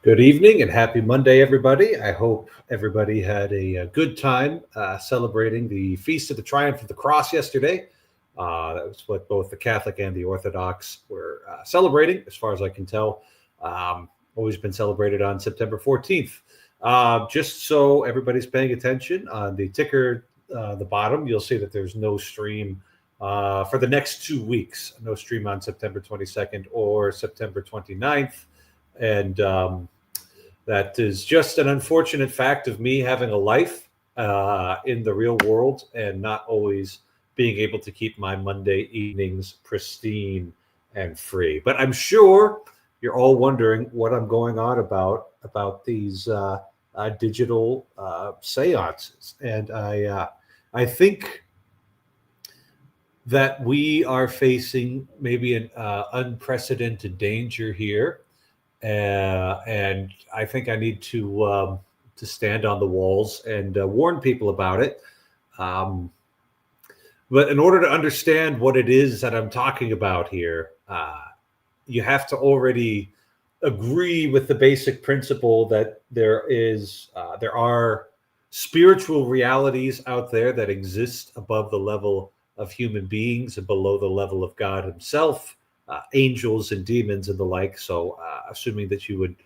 Good evening and happy Monday, everybody. I hope everybody had a good time celebrating the Feast of the Triumph of the Cross yesterday. That was what both the Catholic and the Orthodox were celebrating, as far as I can tell. Always been celebrated on September 14th. Just so everybody's paying attention, on the ticker, the bottom, you'll see that there's no stream for the next 2 weeks. No stream on September 22nd or September 29th. And that is just an unfortunate fact of me having a life in the real world and not always being able to keep my Monday evenings pristine and free. But I'm sure you're all wondering what I'm going on about these digital seances, and I think that we are facing maybe an unprecedented danger here, and I think I need to stand on the walls and warn people about it. Um, but in order to understand what it is that I'm talking about here, you have to already agree with the basic principle that there are spiritual realities out there that exist above the level of human beings and below the level of God Himself, angels and demons and the like. So, assuming that you would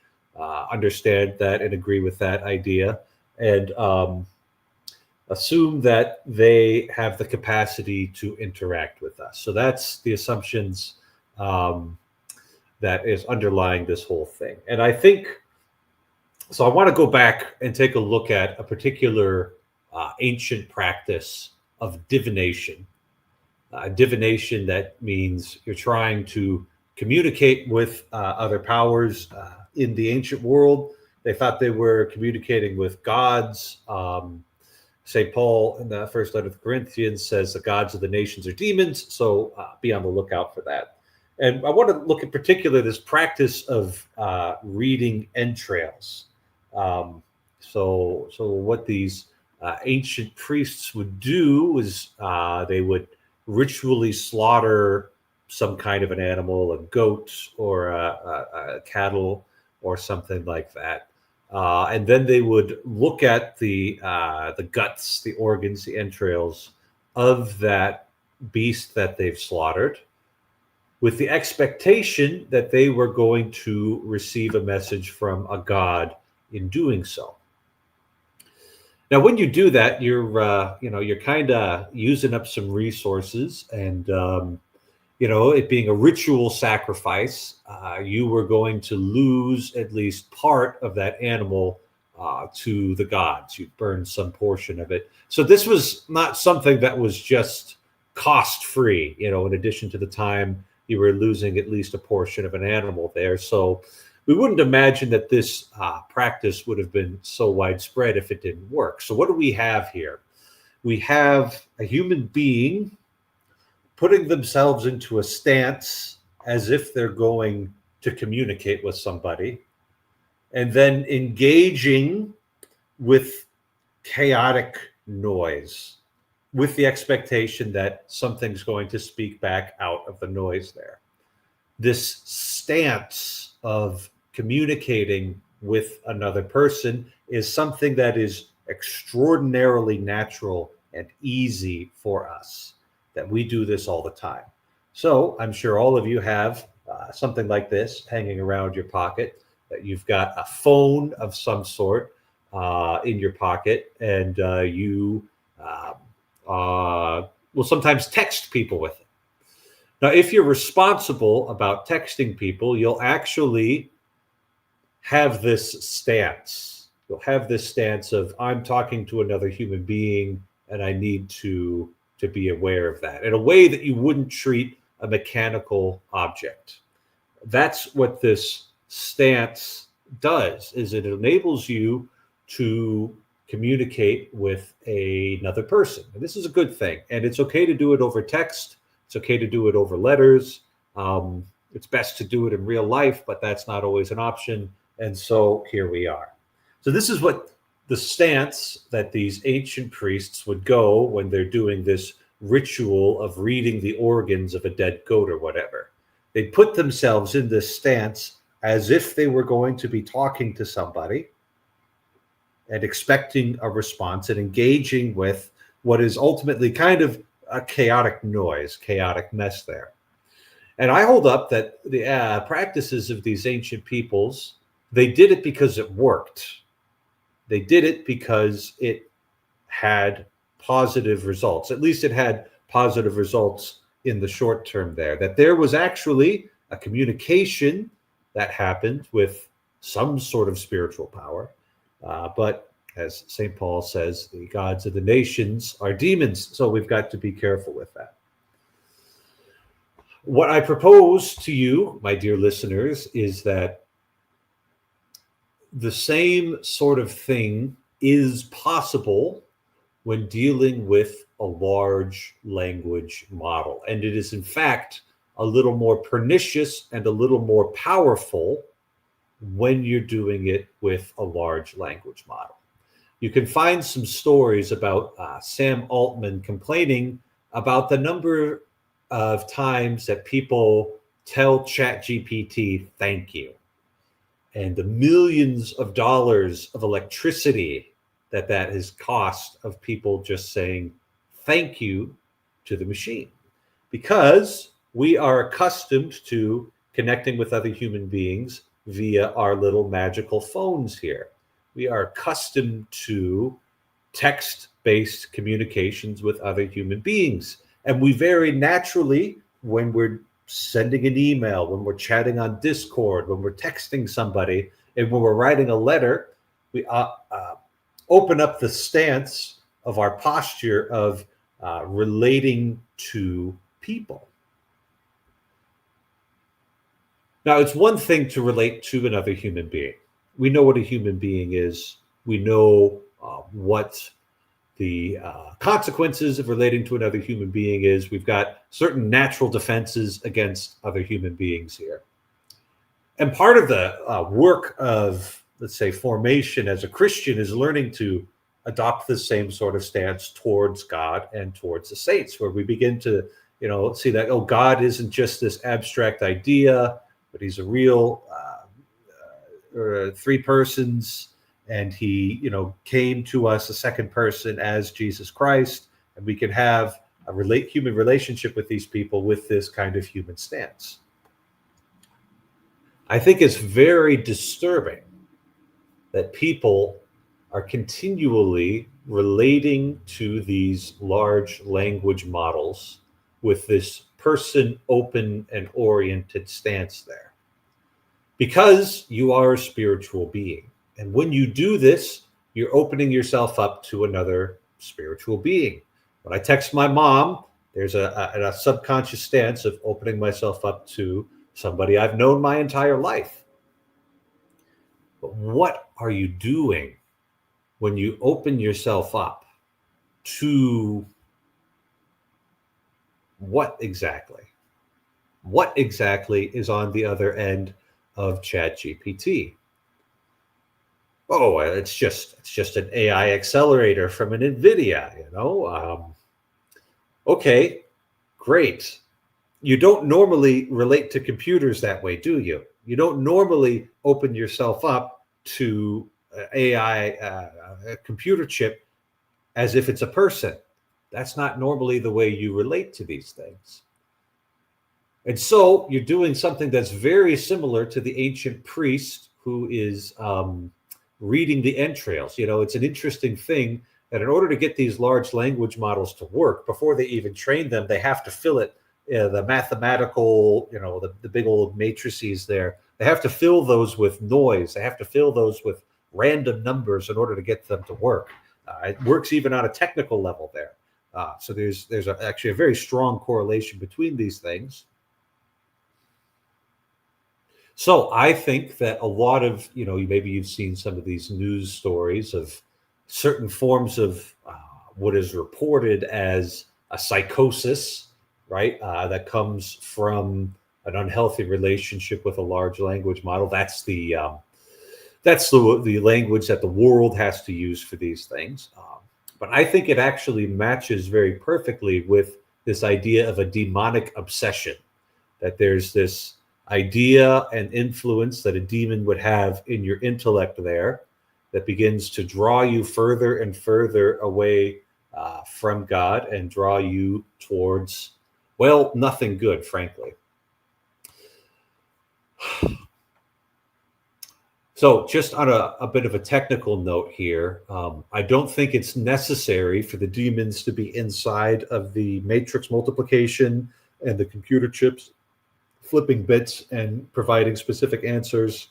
understand that and agree with that idea, and assume that they have the capacity to interact with us. So that's the assumptions um, that is underlying this whole thing. And I think so. I want to go back and take a look at a particular ancient practice of divination. Divination, that means you're trying to communicate with other powers. In the ancient world, they thought they were communicating with gods. St. Paul in the first letter to the Corinthians says the gods of the nations are demons. So be on the lookout for that. And I want to look in particular this practice of reading entrails. So what these ancient priests would do was they would ritually slaughter some kind of an animal, a goat or a cattle or something like that. And then they would look at the guts, the organs, the entrails of that beast that they've slaughtered, with the expectation that they were going to receive a message from a god in doing so. Now, when you do that, you're kind of using up some resources, and it being a ritual sacrifice, you were going to lose at least part of that animal to the gods. You burn some portion of it. So this was not something that was just cost free. In addition to the time, you were losing at least a portion of an animal there. So we wouldn't imagine that this practice would have been so widespread if it didn't work. So what do we have here? We have a human being putting themselves into a stance as if they're going to communicate with somebody, and then engaging with chaotic noise with the expectation that something's going to speak back out of the noise there. This stance of communicating with another person is something that is extraordinarily natural and easy for us, that we do this all the time. So I'm sure all of you have something like this hanging around your pocket, that you've got a phone of some sort in your pocket, and you will sometimes text people with it. Now, if you're responsible about texting people, you'll actually have this stance. You'll have this stance of, I'm talking to another human being, and I need to be aware of that in a way that you wouldn't treat a mechanical object. That's what this stance does, is it enables you to communicate with another person. And this is a good thing. And it's okay to do it over text. It's okay to do it over letters. It's best to do it in real life, but that's not always an option. And so here we are. So this is what the stance that these ancient priests would go when they're doing this ritual of reading the organs of a dead goat or whatever. They put themselves in this stance as if they were going to be talking to somebody and expecting a response and engaging with what is ultimately kind of a chaotic noise, chaotic mess there. And I hold up that the practices of these ancient peoples, they did it because it worked. They did it because it had positive results. At least it had positive results in the short term there, that there was actually a communication that happened with some sort of spiritual power. But as St. Paul says, the gods of the nations are demons. So we've got to be careful with that. What I propose to you, my dear listeners, is that the same sort of thing is possible when dealing with a large language model. And it is, in fact, a little more pernicious and a little more powerful when you're doing it with a large language model. You can find some stories about Sam Altman complaining about the number of times that people tell ChatGPT, thank you, and the millions of dollars of electricity that has cost of people just saying thank you to the machine, because we are accustomed to connecting with other human beings via our little magical phones here. We are accustomed to text-based communications with other human beings. And we very naturally, when we're sending an email, when we're chatting on Discord, when we're texting somebody, and when we're writing a letter, we open up the stance of our posture of relating to people. Now, it's one thing to relate to another human being. We know what a human being is. We know what the consequences of relating to another human being is. We've got certain natural defenses against other human beings here. And part of the work of, let's say, formation as a Christian is learning to adopt the same sort of stance towards God and towards the saints, where we begin to, see that, oh, God isn't just this abstract idea, but he's a real three persons, and he, came to us a second person as Jesus Christ, and we can have a human relationship with these people with this kind of human stance. I think it's very disturbing that people are continually relating to these large language models with this person open and oriented stance there. Because you are a spiritual being. And when you do this, you're opening yourself up to another spiritual being. When I text my mom, there's a subconscious stance of opening myself up to somebody I've known my entire life. But what are you doing when you open yourself up to what exactly? What exactly is on the other end of ChatGPT? Oh, it's just an AI accelerator from an NVIDIA, Okay, great. You don't normally relate to computers that way, do you? You don't normally open yourself up to AI, a computer chip, as if it's a person. That's not normally the way you relate to these things. And so you're doing something that's very similar to the ancient priest who is reading the entrails. It's an interesting thing that in order to get these large language models to work, before they even train them, they have to fill it, the mathematical, the big old matrices there. They have to fill those with noise. They have to fill those with random numbers in order to get them to work. It works even on a technical level there. So there's actually a very strong correlation between these things. So I think that a lot of, maybe you've seen some of these news stories of certain forms of what is reported as a psychosis, right? That comes from an unhealthy relationship with a large language model. That's the language that the world has to use for these things. But I think it actually matches very perfectly with this idea of a demonic obsession, that there's this idea and influence that a demon would have in your intellect there, that begins to draw you further and further away from God and draw you towards, well, nothing good, frankly. So, just on a bit of a technical note here, I don't think it's necessary for the demons to be inside of the matrix multiplication and the computer chips flipping bits and providing specific answers.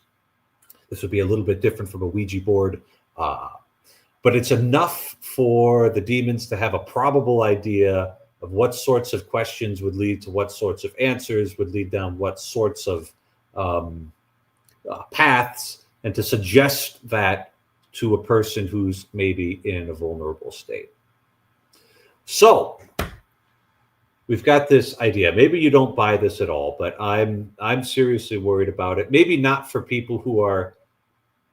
This would be a little bit different from a Ouija board, but it's enough for the demons to have a probable idea of what sorts of questions would lead to what sorts of answers, would lead down what sorts of paths, and to suggest that to a person who's maybe in a vulnerable state. So we've got this idea. Maybe you don't buy this at all, but I'm seriously worried about it. Maybe not for people who are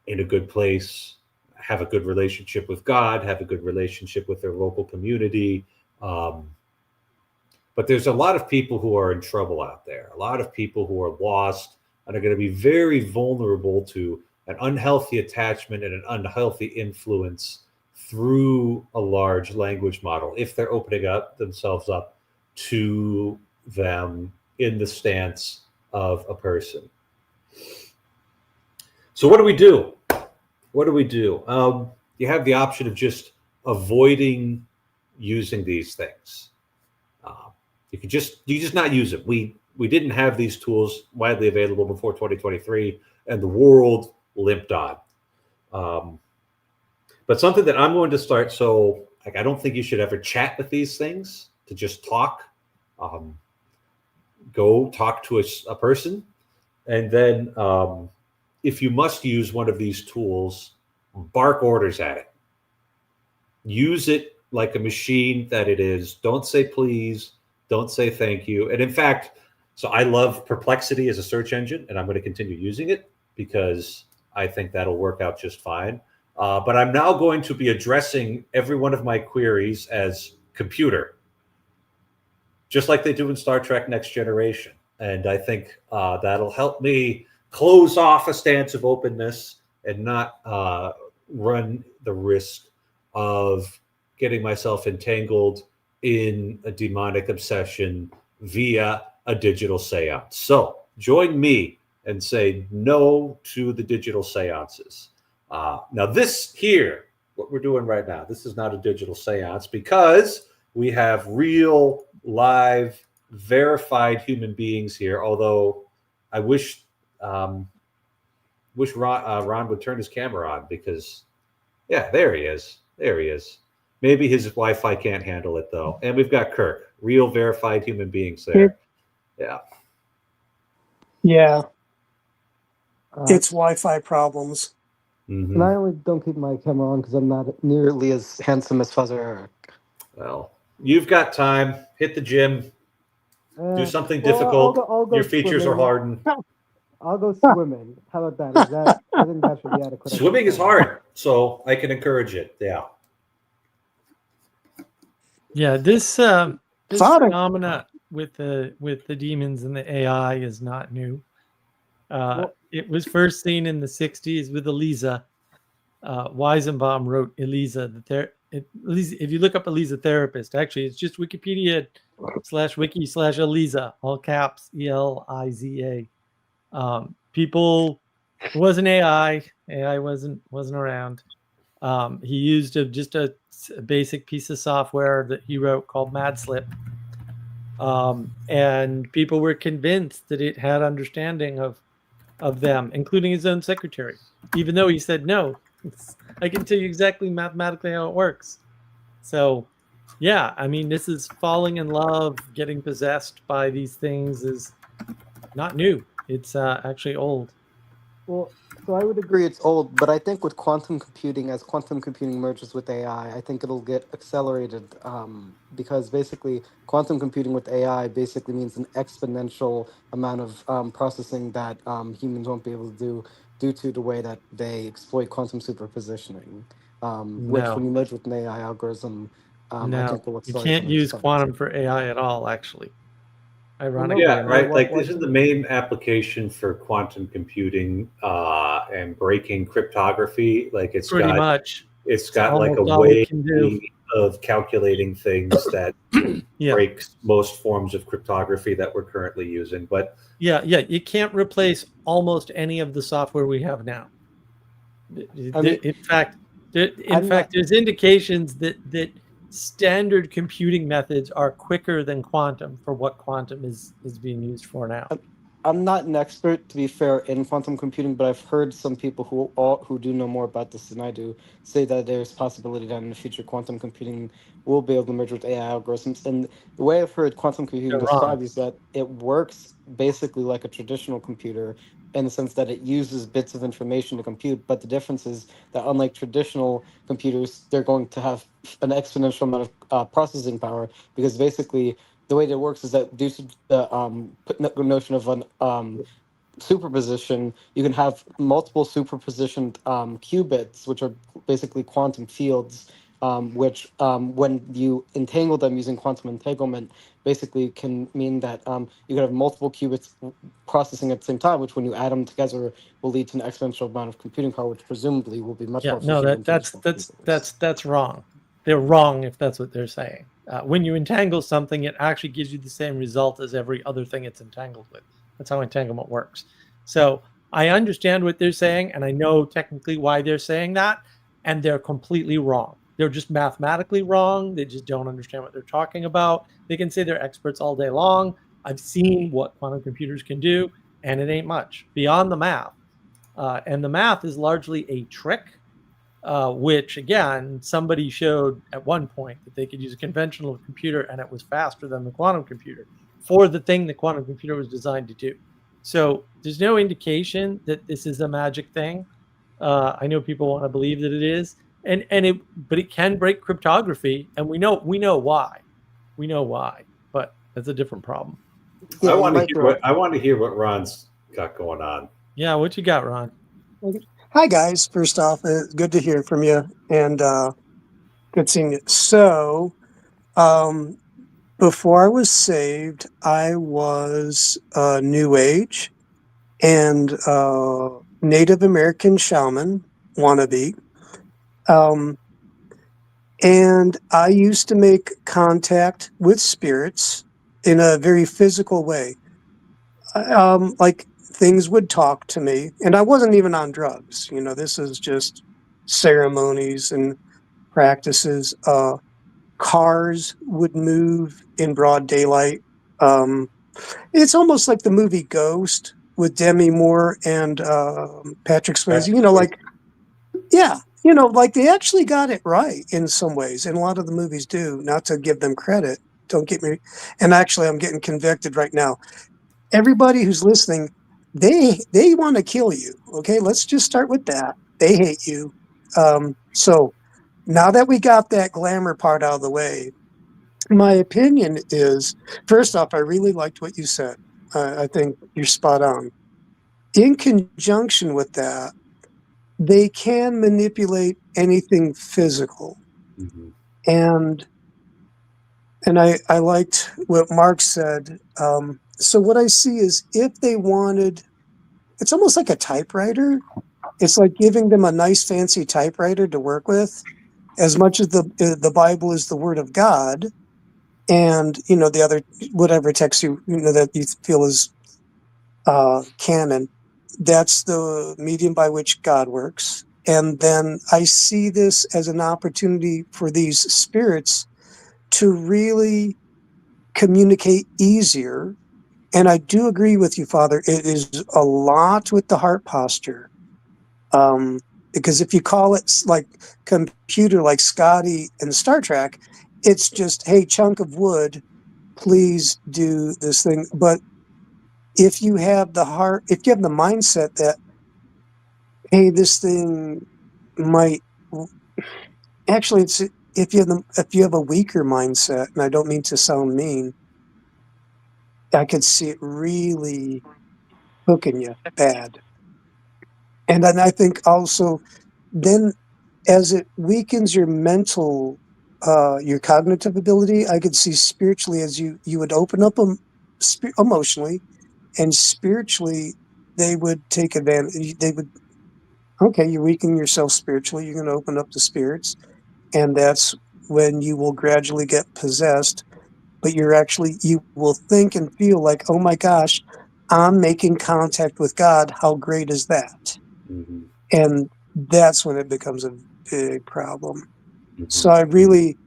in a good place, have a good relationship with God, have a good relationship with their local community. But there's a lot of people who are in trouble out there, a lot of people who are lost and are going to be very vulnerable to an unhealthy attachment and an unhealthy influence through a large language model if they're opening up themselves up to them in the stance of a person. So what do we do? What do we do? You have the option of just avoiding using these things. You could just not use it. We didn't have these tools widely available before 2023, and the world limped on. But something that I'm going to start. So, like, I don't think you should ever chat with these things. To just talk. Go talk to a person, and then if you must use one of these tools, bark orders at it. Use it like a machine that it is. Don't say please. Don't say thank you. And in fact, so I love Perplexity as a search engine, and I'm going to continue using it because I think that'll work out just fine. But I'm now going to be addressing every one of my queries as computer, just like they do in Star Trek Next Generation. And I think that'll help me close off a stance of openness and not run the risk of getting myself entangled in a demonic obsession via a digital seance. So join me and say no to the digital seances. Now this here, what we're doing right now, this is not a digital seance because we have real, live, verified human beings here. Although I wish Ron would turn his camera on because, yeah, there he is. There he is. Maybe his Wi-Fi can't handle it though. And we've got Kirk, real, verified human beings there. Yeah. Yeah. It's Wi-Fi problems. Mm-hmm. And I only don't keep my camera on because I'm not nearly as handsome as Fuzzer Eric. Well, you've got time. Hit the gym. Do something difficult. I'll go Your features swimming. are hardened. I'll go swimming. How about that? I think that should be adequate. Swimming is hard, so I can encourage it. Yeah. Yeah, this phenomena with the demons and the AI is not new. It was first seen in the 60s with Eliza. Weizenbaum wrote Eliza. If you look up Eliza therapist, actually, it's just Wikipedia/wiki/Eliza, all caps, ELIZA. People, it wasn't AI. AI wasn't around. He used just a basic piece of software that he wrote called MadSlip. And people were convinced that it had understanding of them, including his own secretary, even though he said, no, I can tell you exactly mathematically how it works. So, yeah, I mean, this is falling in love, getting possessed by these things is not new. It's actually old. Well, so I would agree it's old, but I think with quantum computing, as quantum computing merges with AI, I think it'll get accelerated because basically quantum computing with AI basically means an exponential amount of processing that humans won't be able to do due to the way that they exploit quantum superpositioning, which when you merge with an AI algorithm, I think will accelerate. You can't use quantum for AI at all, actually. ironically. Yeah, right. What- Like what- this is the main application for quantum computing and breaking cryptography. Like Pretty much. it's It's got like a almost all we way can do. of calculating things that Yeah. breaks most forms of cryptography that we're currently using. But Yeah. You can't replace almost any of the software we have now. I mean, In fact, I'm not- there's indications that standard computing methods are quicker than quantum for what quantum is being used for now. I'm not an expert, to be fair, in quantum computing, but I've heard some people who do know more about this than I do say that there's possibility that in the future quantum computing will be able to merge with AI algorithms. And the way I've heard quantum computing They're wrong. described is that it works basically like a traditional computer in the sense that it uses bits of information to compute. But the difference is that unlike traditional computers, they're going to have an exponential amount of processing power because basically the way that it works is that due to the notion of an superposition, you can have multiple superpositioned qubits, which are basically quantum fields, which when you entangle them using quantum entanglement, basically can mean that you can have multiple qubits processing at the same time, which when you add them together will lead to an exponential amount of computing power, which presumably will be much more No, efficient than traditional computers. that's wrong. They're wrong if that's what they're saying. When you entangle something, it actually gives you the same result as every other thing it's entangled with. That's how entanglement works. So I understand what they're saying, and I know technically why they're saying that, and they're completely wrong. They're just mathematically wrong. They just don't understand what they're talking about. They can say they're experts all day long. I've seen what quantum computers can do, and it ain't much beyond the math. And the math is largely a trick, which again, somebody showed at one point that they could use a conventional computer and it was faster than the quantum computer for the thing the quantum computer was designed to do. So there's no indication that this is a magic thing. I know people want to believe that it is, but it can break cryptography, and we know why. We know why, but that's a different problem. Yeah, I you want to might hear be right. what Ron's got going on. Yeah, what you got, Ron? Hi, guys. First off, good to hear from you, and good seeing you. So, before I was saved, I was New Age and Native American shaman wannabe. And I used to make contact with spirits in a very physical way. Like things would talk to me, and I wasn't even on drugs. This is just ceremonies and practices. Cars would move in broad daylight. It's almost like the movie Ghost with Demi Moore and Patrick Swayze. Yeah, like they actually got it right in some ways, and a lot of the movies do. Not to give them credit, don't get me. And actually, I'm getting convicted right now. Everybody who's listening, they want to kill you. Okay, let's just start with that. They hate you. So now that we got that glamour part out of the way, my opinion is, first off, I really liked what you said. I think you're spot on. In conjunction with that, they can manipulate anything physical. Mhm. And I liked what Mark said. So what I see is if they wanted, it's almost like a typewriter. It's like giving them a nice fancy typewriter to work with. As much as the Bible is the word of God, and the other whatever text that you feel is canon, that's the medium by which God works. And then I see this as an opportunity for these spirits to really communicate easier. And I do agree with you, Father. It is a lot with the heart posture. Because if you call it like computer, like Scotty and Star Trek, it's just, hey, chunk of wood, please do this thing. But if you have the heart, if you have the mindset that, hey, this thing might actually, it's if you have a weaker mindset, and I don't mean to sound mean, I could see it really hooking you bad. And then I think also, then as it weakens your mental, your cognitive ability, I could see spiritually as you would open up emotionally and spiritually, they would take advantage. They would, okay, you weaken yourself spiritually, you're going to open up the spirits, and that's when you will gradually get possessed. But you will think and feel like, oh my gosh, I'm making contact with God. How great is that? Mm-hmm. And that's when it becomes a big problem. So Mm-hmm. I really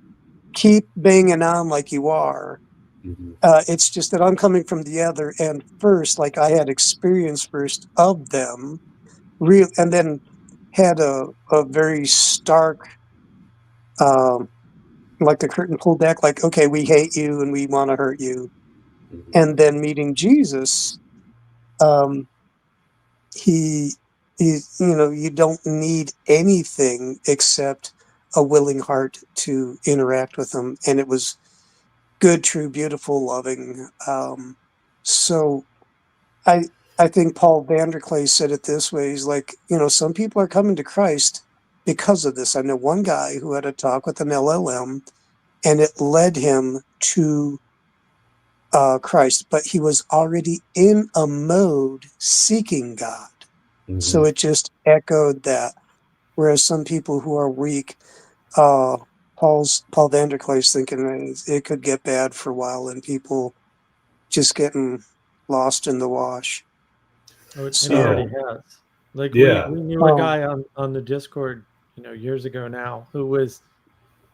keep banging on like you are. Mm-hmm. It's just that I'm coming from the other end first, like I had experience first of them, real, and then had a very stark, um, like the curtain pulled back, like, okay, we hate you and we want to hurt you. Mm-hmm. And then meeting Jesus, um, he, you don't need anything except a willing heart to interact with him. And it was good, true, beautiful, loving. So I I think Paul Vanderklay said it this way. He's like, some people are coming to Christ because of this. I know one guy who had a talk with an LLM, and it led him to Christ, but he was already in a mode seeking God. Mm-hmm. So it just echoed that. Whereas some people who are weak, uh, Paul Vanderklay's thinking that it could get bad for a while, and people just getting lost in the wash. Oh, and it So, already has. Like Yeah. we knew a um, guy on the Discord, years ago now, who was,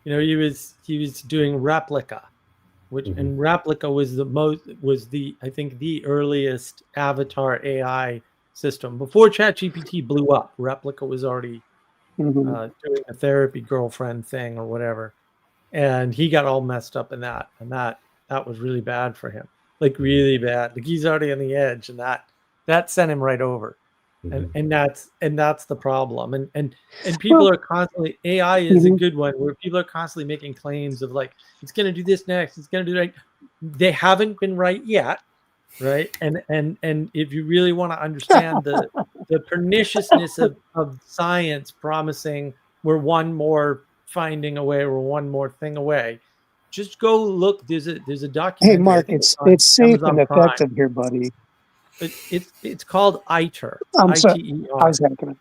he was doing replica, which Mm-hmm. and replica was the I think the earliest avatar AI system before ChatGPT blew up. Replica was already mhm. doing a therapy girlfriend thing or whatever, and he got all messed up in that, and that was really bad for him, like really bad. Like he's already on the edge, and that sent him right over, and Mm-hmm. that's the problem. And people Well, are constantly, AI is a mhm. good one where people are constantly making claims of like it's going to do this next, it's going to do that. They haven't been right yet, right? And if you really want to understand the perniciousness of science promising we're one more finding away, we're one more thing away, just go look. There's a Hey, documentary, I Mark, think it's on it's safe and Amazon Prime. effective here, buddy. It's called ITER, I'm sorry. I ITER. was hacking it.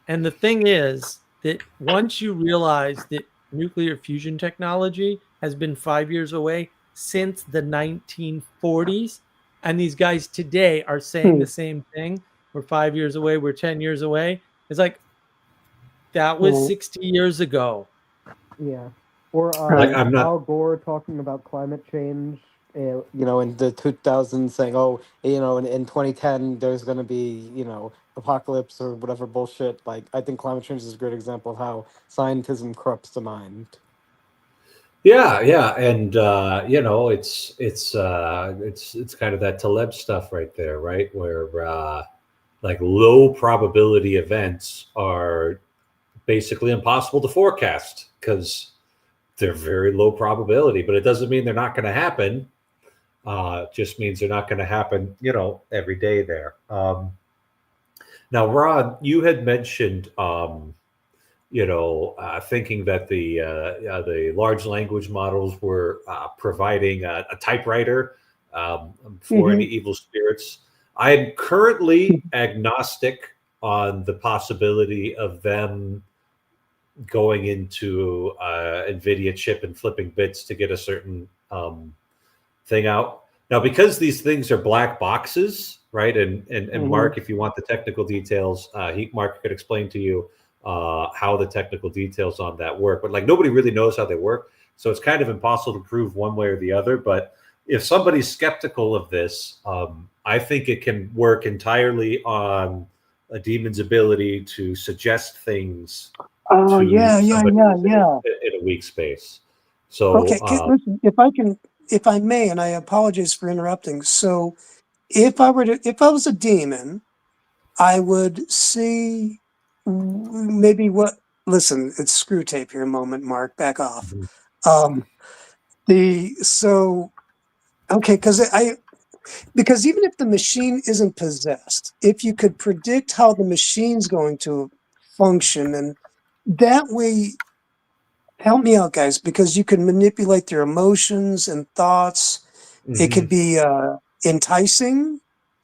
And the thing is that once you realize that nuclear fusion technology has been 5 years away since the 1940s, and these guys today are saying Hmm. the same thing, we're 5 years away, we're 10 years away. It's like that was Well, 60 years ago. Yeah. Or Like right. I'm not. Al Gore talking about climate change, in the 2000s saying, oh, in 2010, there's going to be, apocalypse or whatever bullshit. Like, I think climate change is a great example of how scientism corrupts the mind. Yeah, yeah, and it's kind of that Taleb stuff right there, right? Where like low probability events are basically impossible to forecast because they're very low probability, but it doesn't mean they're not going to happen. It just means they're not going to happen, every day there. Now, Ron, you had mentioned, thinking that the large language models were providing a typewriter for Hmm. any evil spirits. I am currently agnostic on the possibility of them going into NVIDIA chip and flipping bits to get a certain thing out. Now, because these things are black boxes, right? And Hmm. Mark, if you want the technical details, Mark could explain to you how the technical details on that work. But like nobody really knows how they work, so it's kind of impossible to prove one way or the other. But if somebody's skeptical of this, I think it can work entirely on a demon's ability to suggest things Oh, to yeah, yeah, somebody yeah, who's yeah. in a weak space. So Okay, listen, if I may, and I apologize for interrupting. So, if I was a demon, I would see maybe what. Listen, it's screw tape here. A moment, Mark, back off. mhm, Um, the so okay, because even if the machine isn't possessed, if you could predict how the machine's going to function, and that way, help me out, guys, because you can manipulate their emotions and thoughts. It Mhm. could be enticing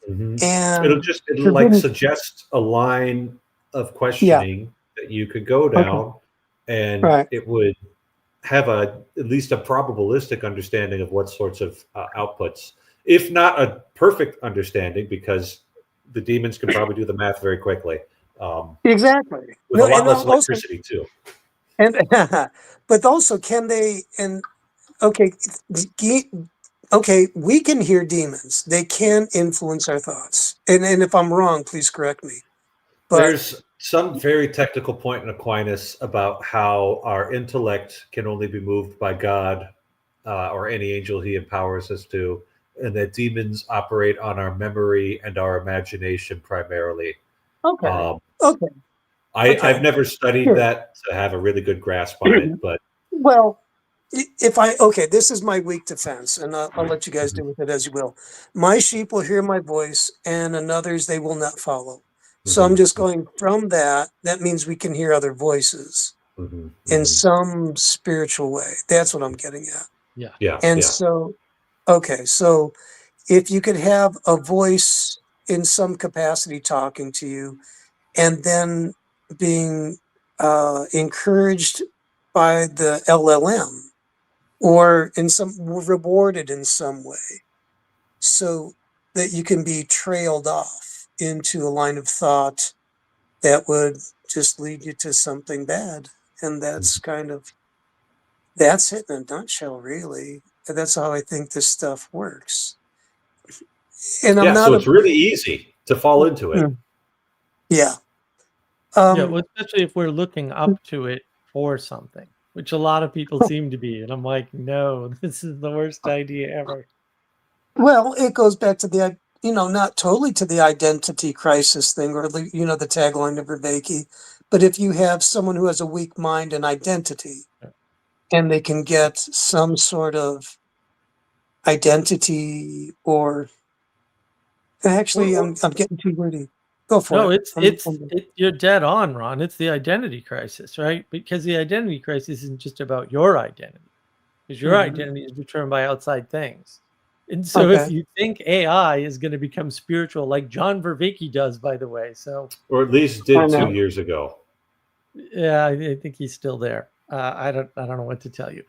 Mhm. and It'll like forbidden. suggest a line of Yeah. questioning that you could go Okay. down, and Right. it would have at least a probabilistic understanding of what sorts of outputs, if not a perfect understanding, because the demons can probably do the math very quickly, Exactly. with a No, lot and less also, electricity too. and but also, can they? And okay, ge- okay, we can hear demons. They can influence our thoughts. And if I'm wrong, please correct me. But There's some very technical point in Aquinas about how our intellect can only be moved by God or any angel he empowers us to, and that demons operate on our memory and our imagination primarily. okay, Um, okay, I've okay. never studied Sure. that to have a really good grasp on it, but Well, if I okay, this is my weak defense, and I'll let you guys Mhm, do with it as you will. My sheep will hear my voice, and another's they will not follow. So I'm mhm, just going from that. That means we can hear other voices mhm, in mhm. some spiritual way. That's what I'm getting at. Yeah. Yeah, And yeah. so, okay, so if you could have a voice in some capacity talking to you, and then being encouraged by the LLM or in some rewarded in some way so that you can be trailed off into a line of thought that would just lead you to something bad. And Mhm. that's it in a nutshell, really. That's how I think this stuff works. And I'm Yeah, so not it's really easy to fall into it. yeah. Yeah, Um, well, especially if we're looking up to it for something, which a lot of people seem to be. And I'm like, no, this is the worst idea ever. well, it goes back to not totally to the identity crisis thing or the tagline of Vervaeke, but if you have someone who has a weak mind and identity and they can get some sort of identity or What, actually what, I'm getting too wordy. Go for No, it. you're dead on, Ron. It's the identity crisis, right? Because the identity crisis isn't just about your identity, because your Mhm. identity is determined by outside things. And so if Okay. you think AI is going to become spiritual, like John Vervaeke does, by the way. So or at least I did two know. years ago. yeah, I think he's still there. I don't know what to tell you.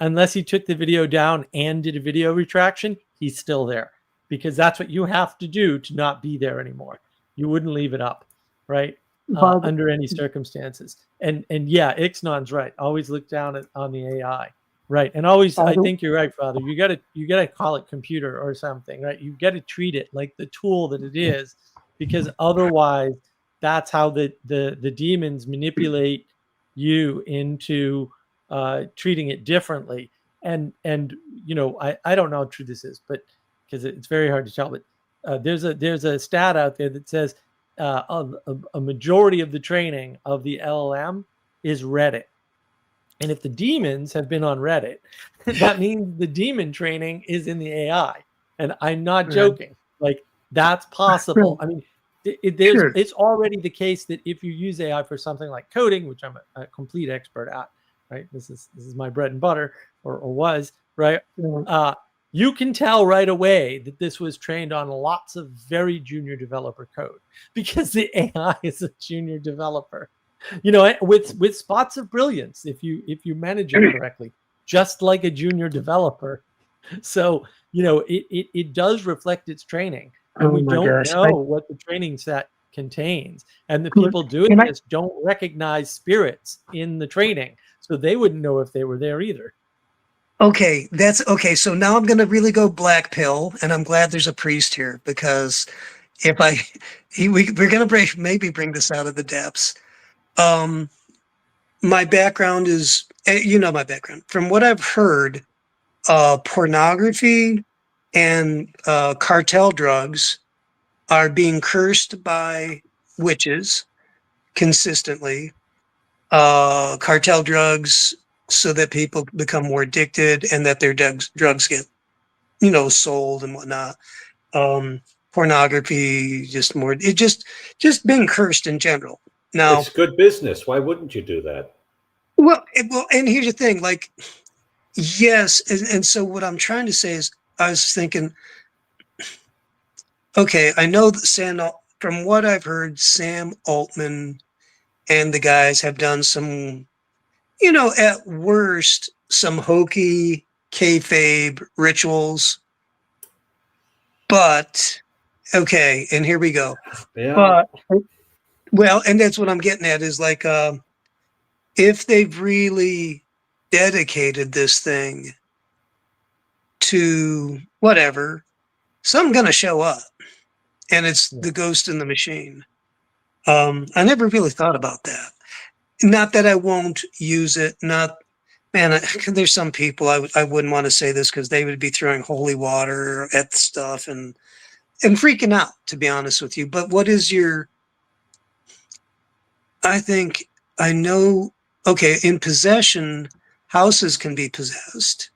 Unless he took the video down and did a video retraction, he's still there because that's what you have to do to not be there anymore. You wouldn't leave it up, right? But Under any circumstances. And yeah, Ixnan's right. Always look down on the AI, right? And always, by I the think you're right, Father. You gotta call it computer or something, right? You got to treat it like the tool that it is, because otherwise that's how the demons manipulate you into treating it differently. And I don't know how true this is, but because it's very hard to tell. But there's a stat out there that says a majority of the training of the LLM is Reddit. And if the demons have been on Reddit, that means the demon training is in the AI. And I'm not right. joking. Like that's possible. Sure. I mean, Sure. it's already the case that if you use AI for something like coding, which I'm a complete expert at, right? This is my bread and butter, or was, right? Yeah. Uh, you can tell right away that this was trained on lots of very junior developer code because the AI is a junior developer, with spots of brilliance if you manage it correctly, just like a junior developer. So it does reflect its training, and Oh we my don't gosh. know what the training set contains, and the Can people doing I this don't recognize spirits in the training, so they wouldn't know if they were there either. Okay, that's okay. So now I'm going to really go black pill, and I'm glad there's a priest here because if I, we're going to maybe bring this out of the depths. Um, my background is, my background. From what I've heard, pornography and cartel drugs are being cursed by witches consistently. Cartel drugs so that people become more addicted and that their drugs get sold and whatnot. Um, Pornography, just more, just being cursed in general. Now, It's good business. Why wouldn't you do that? well, and here's the thing, like, Yes, and so what I'm trying to say is, I was thinking, okay, I know that from what I've heard, Sam Altman and the guys have done some, at worst, some hokey kayfabe rituals. But okay, and here we go. Yeah. But well, and that's what I'm getting at is like, if they've really dedicated this thing to whatever, something gonna show up, and it's Yeah. the ghost in the machine. I never really thought about that. Not that I won't use it. Not, man. There's some people I wouldn't want to say this because they would be throwing holy water at stuff and freaking out. To be honest with you, but what is your? I think I know. Okay, in possession, houses can be possessed,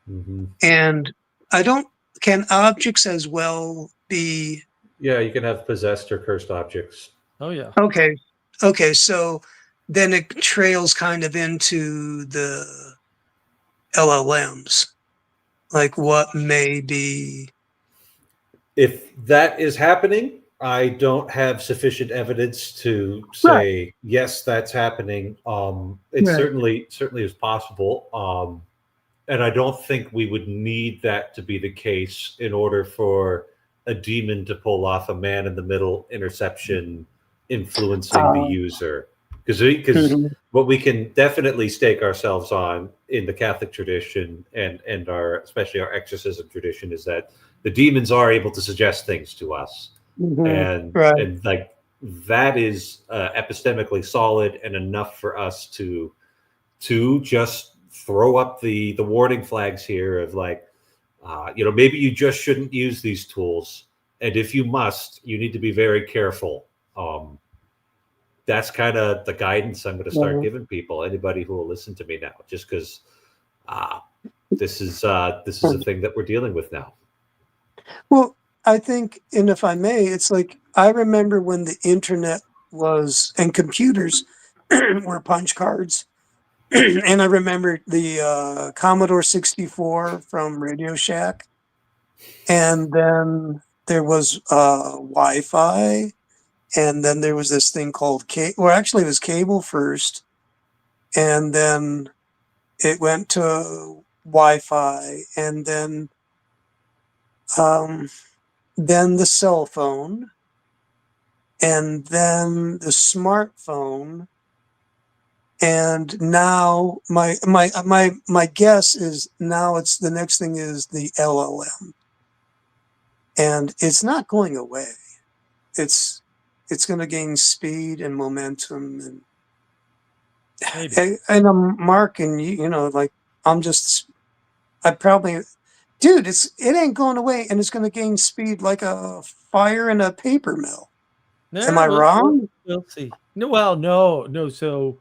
Hmm. and I don't. Can objects as well be? Yeah, you can have possessed or cursed objects. Oh yeah. Okay. Okay. So then it trails kind of into the LLMs, like what may be. If that is happening, I don't have sufficient evidence to Right. say yes, that's happening. It Right. certainly is possible, and I don't think we would need that to be the case in order for a demon to pull off a man in the middle interception, influencing the user. Because Mhm. what we can definitely stake ourselves on in the Catholic tradition and our especially our exorcism tradition is that the demons are able to suggest things to us, Mhm. and Right. and like that is epistemically solid and enough for us to just throw up the warning flags here of like, maybe you just shouldn't use these tools, and if you must, you need to be very careful. That's kind of the guidance I'm going to start Mhm. giving people. Anybody who will listen to me now, just because uh, this is a thing that we're dealing with now. Well, I think, and if I may, it's like I remember when the internet was and computers were punch cards. And I remember the Commodore 64 from Radio Shack. And then there was Wi-Fi. And then there was this thing called cable. Well, actually, it was cable first. And then it went to Wi-Fi. And um, then the cell phone. And then the smartphone. And now my guess is now it's the next thing is the LLM, and it's not going away. It's it's going to gain speed and momentum, Maybe. and I'm marking like I'm just I probably, dude, it ain't going away, and it's going to gain speed like a fire in a paper mill. Am No, I we'll wrong? we'll see. No, well, no. So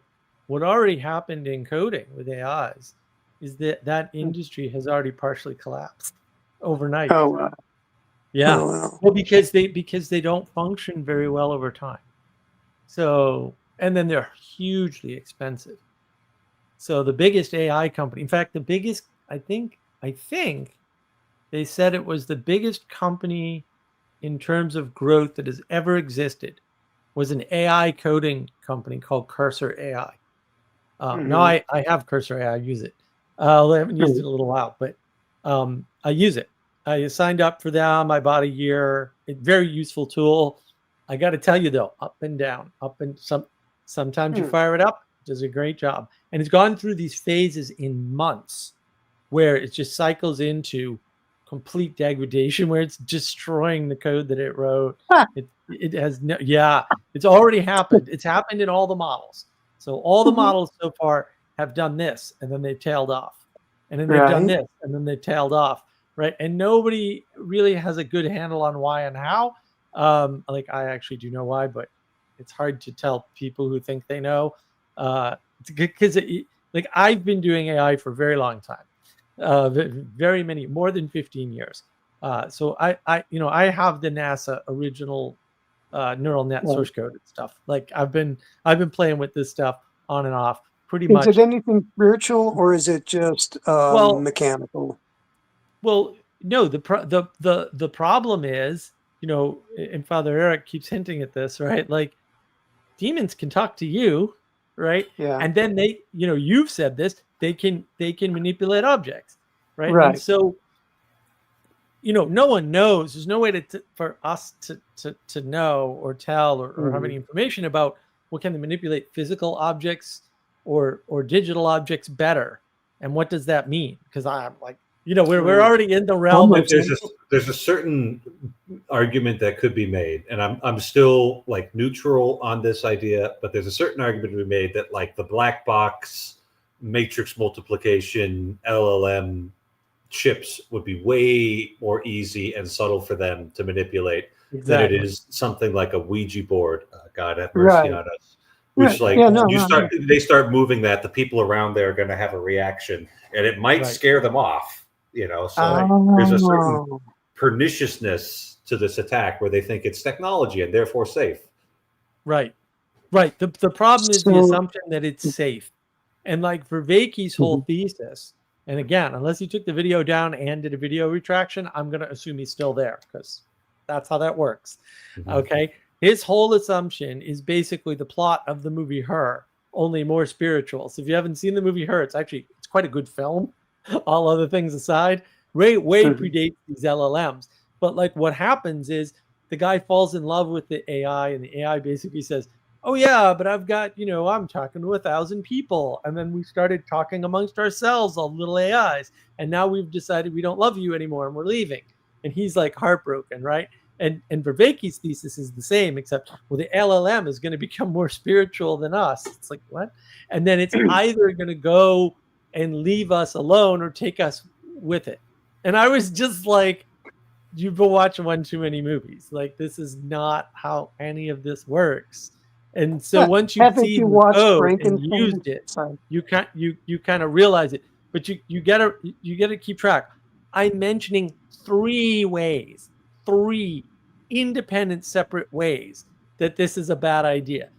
what already happened in coding with AIs is that industry has already partially collapsed overnight. Oh, Yeah. oh well. Well, because they don't function very well over time. So, and then they're hugely expensive. So the biggest AI company, in fact, the biggest, I think they said it was the biggest company in terms of growth that has ever existed was an AI coding company called Cursor AI. Now Mhm. I have Cursor AI, I use it. I haven't used it in a little while, but I use it. I signed up for them. I bought a year. It's a very useful tool. I got to tell you though, up and down, sometimes you Mhm. fire it up, it does a great job. And it's gone through these phases in months where it just cycles into complete degradation, where it's destroying the code that it wrote. Ah, It has no, yeah, it's already happened. It's happened in all the models. So all the mhm. models so far have done this, and then they've tailed off, and then they've done Right. this, and then they've tailed off, right? And nobody really has a good handle on why and how. Like I actually do know why, but it's hard to tell people who think they know. Because like I've been doing AI for a very long time, very many, more than 15 years. So I have the NASA original neural net Right. source code and stuff. Like I've been playing with this stuff on and off pretty Is much. it anything spiritual or is it just Well, mechanical? Well, no, the problem is, and Father Eric keeps hinting at this, right? Like demons can talk to you, right? Yeah. And then you've said this, they can manipulate objects, right? And Right. so, no one knows. There's no way for us to know or tell or have any information about what can they manipulate physical objects or digital objects better, and what does that mean? Because I'm like, we're already in the realm of There's a certain argument that could be made, and I'm still like neutral on this idea, but there's a certain argument to be made that like the black box matrix multiplication LLM chips would be way more easy and subtle for them to manipulate than it is something like a Ouija board. God have mercy on us. Which, like, they start moving that, the people around there are going to have a reaction, and it might scare them off. So there's a certain perniciousness to this attack where they think it's technology and therefore safe. Right. The problem is the assumption that it's safe, and like Vervaeke's whole thesis. And again, unless he took the video down and did a video retraction, I'm going to assume he's still there because that's how that works. Okay. His whole assumption is basically the plot of the movie Her, only more spiritual. So if you haven't seen the movie Her, it's quite a good film. All other things aside, way predates these LLMs. But like what happens is the guy falls in love with the AI, and the AI basically says, oh yeah, but I've got, I'm talking to 1,000 people. And then we started talking amongst ourselves, all little AIs. And now we've decided we don't love you anymore and we're leaving. And he's like heartbroken, right? And Vervaeke's thesis is the same, except, well, the LLM is going to become more spiritual than us. It's like, what? And then it's either going to go and leave us alone or take us with it. And I was just like, you've been watching one too many movies. Like, this is not how any of this works. And so once you see the code and used it, you kind of realize it. But you gotta keep track. I'm mentioning three independent, separate ways that this is a bad idea,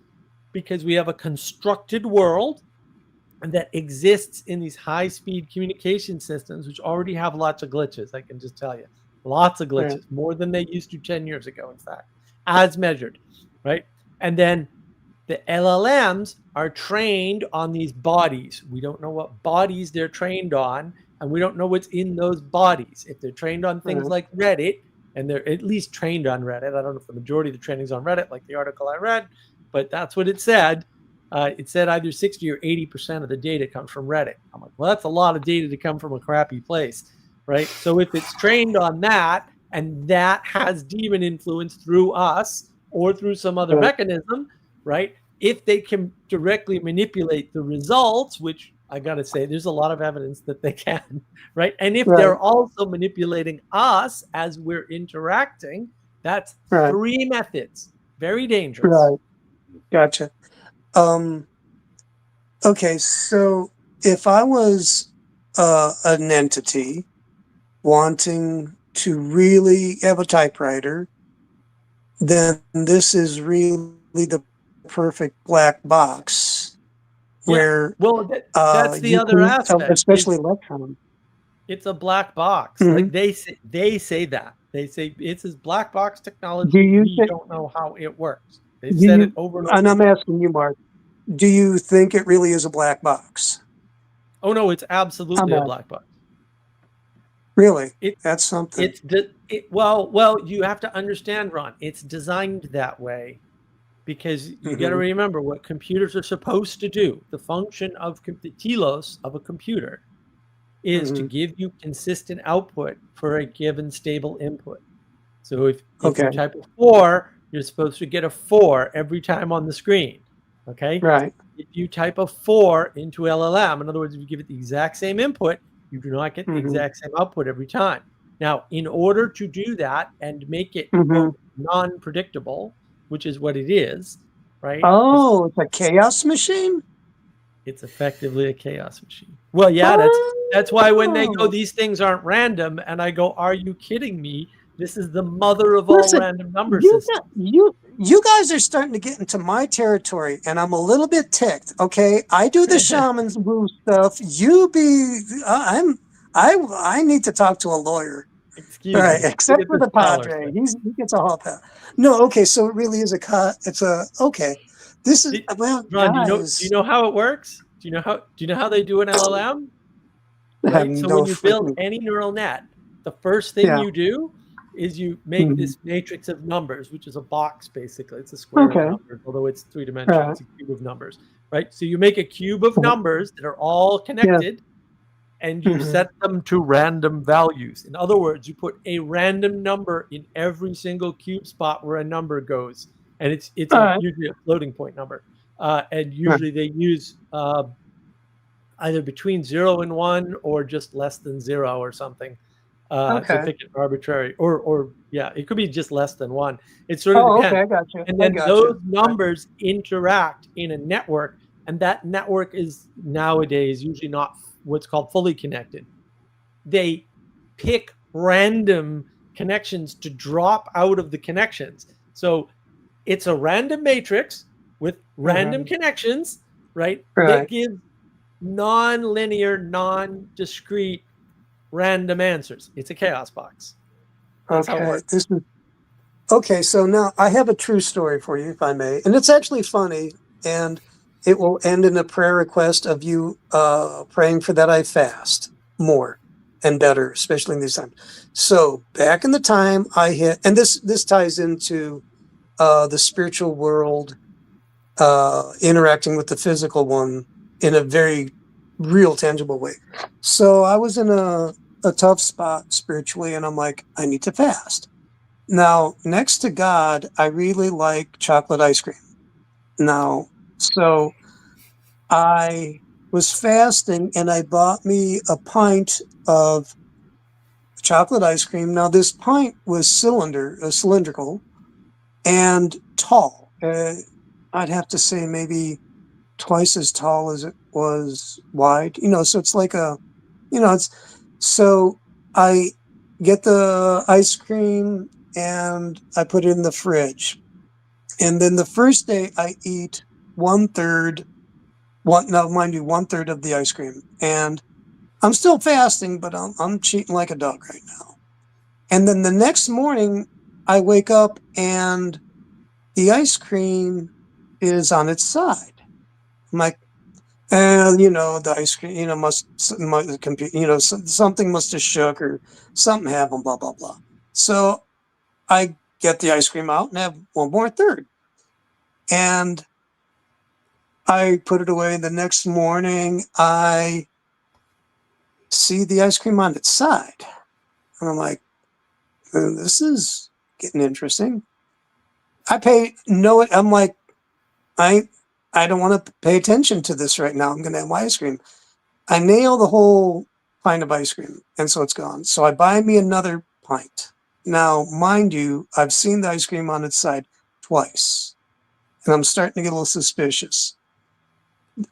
because we have a constructed world that exists in these high-speed communication systems, which already have lots of glitches. I can just tell you, lots of glitches, more than they used to 10 years ago, in fact, as measured, right? And then the LLMs are trained on these bodies. We don't know what bodies they're trained on, and we don't know what's in those bodies. If they're trained on things like Reddit, and they're at least trained on Reddit, I don't know if the majority of the training's on Reddit, like the article I read, but that's what it said. It said either 60 or 80% of the data comes from Reddit. I'm like, well, that's a lot of data to come from a crappy place, right? So if it's trained on that, and that has demon influence through us or through some other mechanism, right? If they can directly manipulate the results, which I got to say, there's a lot of evidence that they can, right? And if they're also manipulating us as we're interacting, that's three methods. Very dangerous. Right. Gotcha. Okay, so if I was an entity wanting to really have a typewriter, then this is really the perfect black box where that's the other aspect, especially electron. It's a black box. Like they say that. They say it's this black box technology. We don't know how it works. They've said it over and over. And I'm asking you, Mark, do you think it really is a black box? Oh no, it's absolutely a black box. Really? That's something. Well, you have to understand, Ron, it's designed that way because you got to remember what computers are supposed to do. The function of the telos of a computer is to give you consistent output for a given stable input. So if you type a 4, you're supposed to get a 4 every time on the screen. Okay? Right. If you type a 4 into LLM, in other words, if you give it the exact same input, you do not get the exact same output every time. Now, in order to do that and make it non-predictable, which is what it is, right? Oh, it's a chaos machine? It's effectively a chaos machine. Well, yeah, that's why when they go, these things aren't random, and I go, are you kidding me? This is the mother of all Listen, random number you, systems. you guys are starting to get into my territory, and I'm a little bit ticked. Okay, I do the shaman's woo stuff. I need to talk to a lawyer. Excuse Right, me. Look except at for this the scholar. Padre. He gets a hall pass. No, okay, so it really is it's a okay. This is well, Ron, do you guys. know how it works? Do you know how they do an LLM? I have Right? So no when you build freaking any neural net, the first thing yeah. you do is you make Mhm. this matrix of numbers, which is a box basically. It's a square of Okay, numbers, although it's three all dimensional. right. It's a cube of numbers, right? So you make a cube of numbers that are all Yeah. connected and you Mhm. set them to random values. In other words, you put a random number in every single cube spot where a number goes, and it's All a right. usually a floating point number. And All right. usually they use either between 0 and 1 or just less than 0 or something. They Okay. pick an arbitrary, or yeah, it could be just less than 1. It sort of Oh, okay. depends. I got you. And I then got you. those All right. numbers interact in a network, and that network is nowadays usually not what's called fully connected. They pick random connections to drop out of the connections. So it's a random matrix with random Mhm. connections, right? That Right. gives non-linear, non-discrete random answers. It's a chaos box. That's how it Okay. works. This is okay. So now I have a true story for you, if I may, and it's actually funny, and it will end in a prayer request of you praying for that I fast more and better, especially in these times. So back in the time I hit, and this ties into the spiritual world interacting with the physical one in a very real, tangible way. So I was in a tough spot spiritually, and I'm like, I need to fast. Now, next to God, I really like chocolate ice cream. Now, so I was fasting and I bought me a pint of chocolate ice cream. Now, this pint was cylindrical and tall. I'd have to say maybe twice as tall as it was wide. So it's like it's so I get the ice cream and I put it in the fridge. And then the first day I eat one third, one now mind you, one third of the ice cream. And I'm still fasting, but I'm cheating like a dog right now. And then the next morning I wake up and the ice cream is on its side. I'm like, and the ice cream, must compute, something must have shook or something happened, blah blah blah. So I get the ice cream out and have one more third, and I put it away. The next morning, I see the ice cream on its side, and I'm like, "This is getting interesting." I pay no. I'm like, I I don't want to pay attention to this right now. I'm going to have my ice cream. I nail the whole pint of ice cream, and so it's gone. So I buy me another pint. Now, mind you, I've seen the ice cream on its side twice, and I'm starting to get a little suspicious.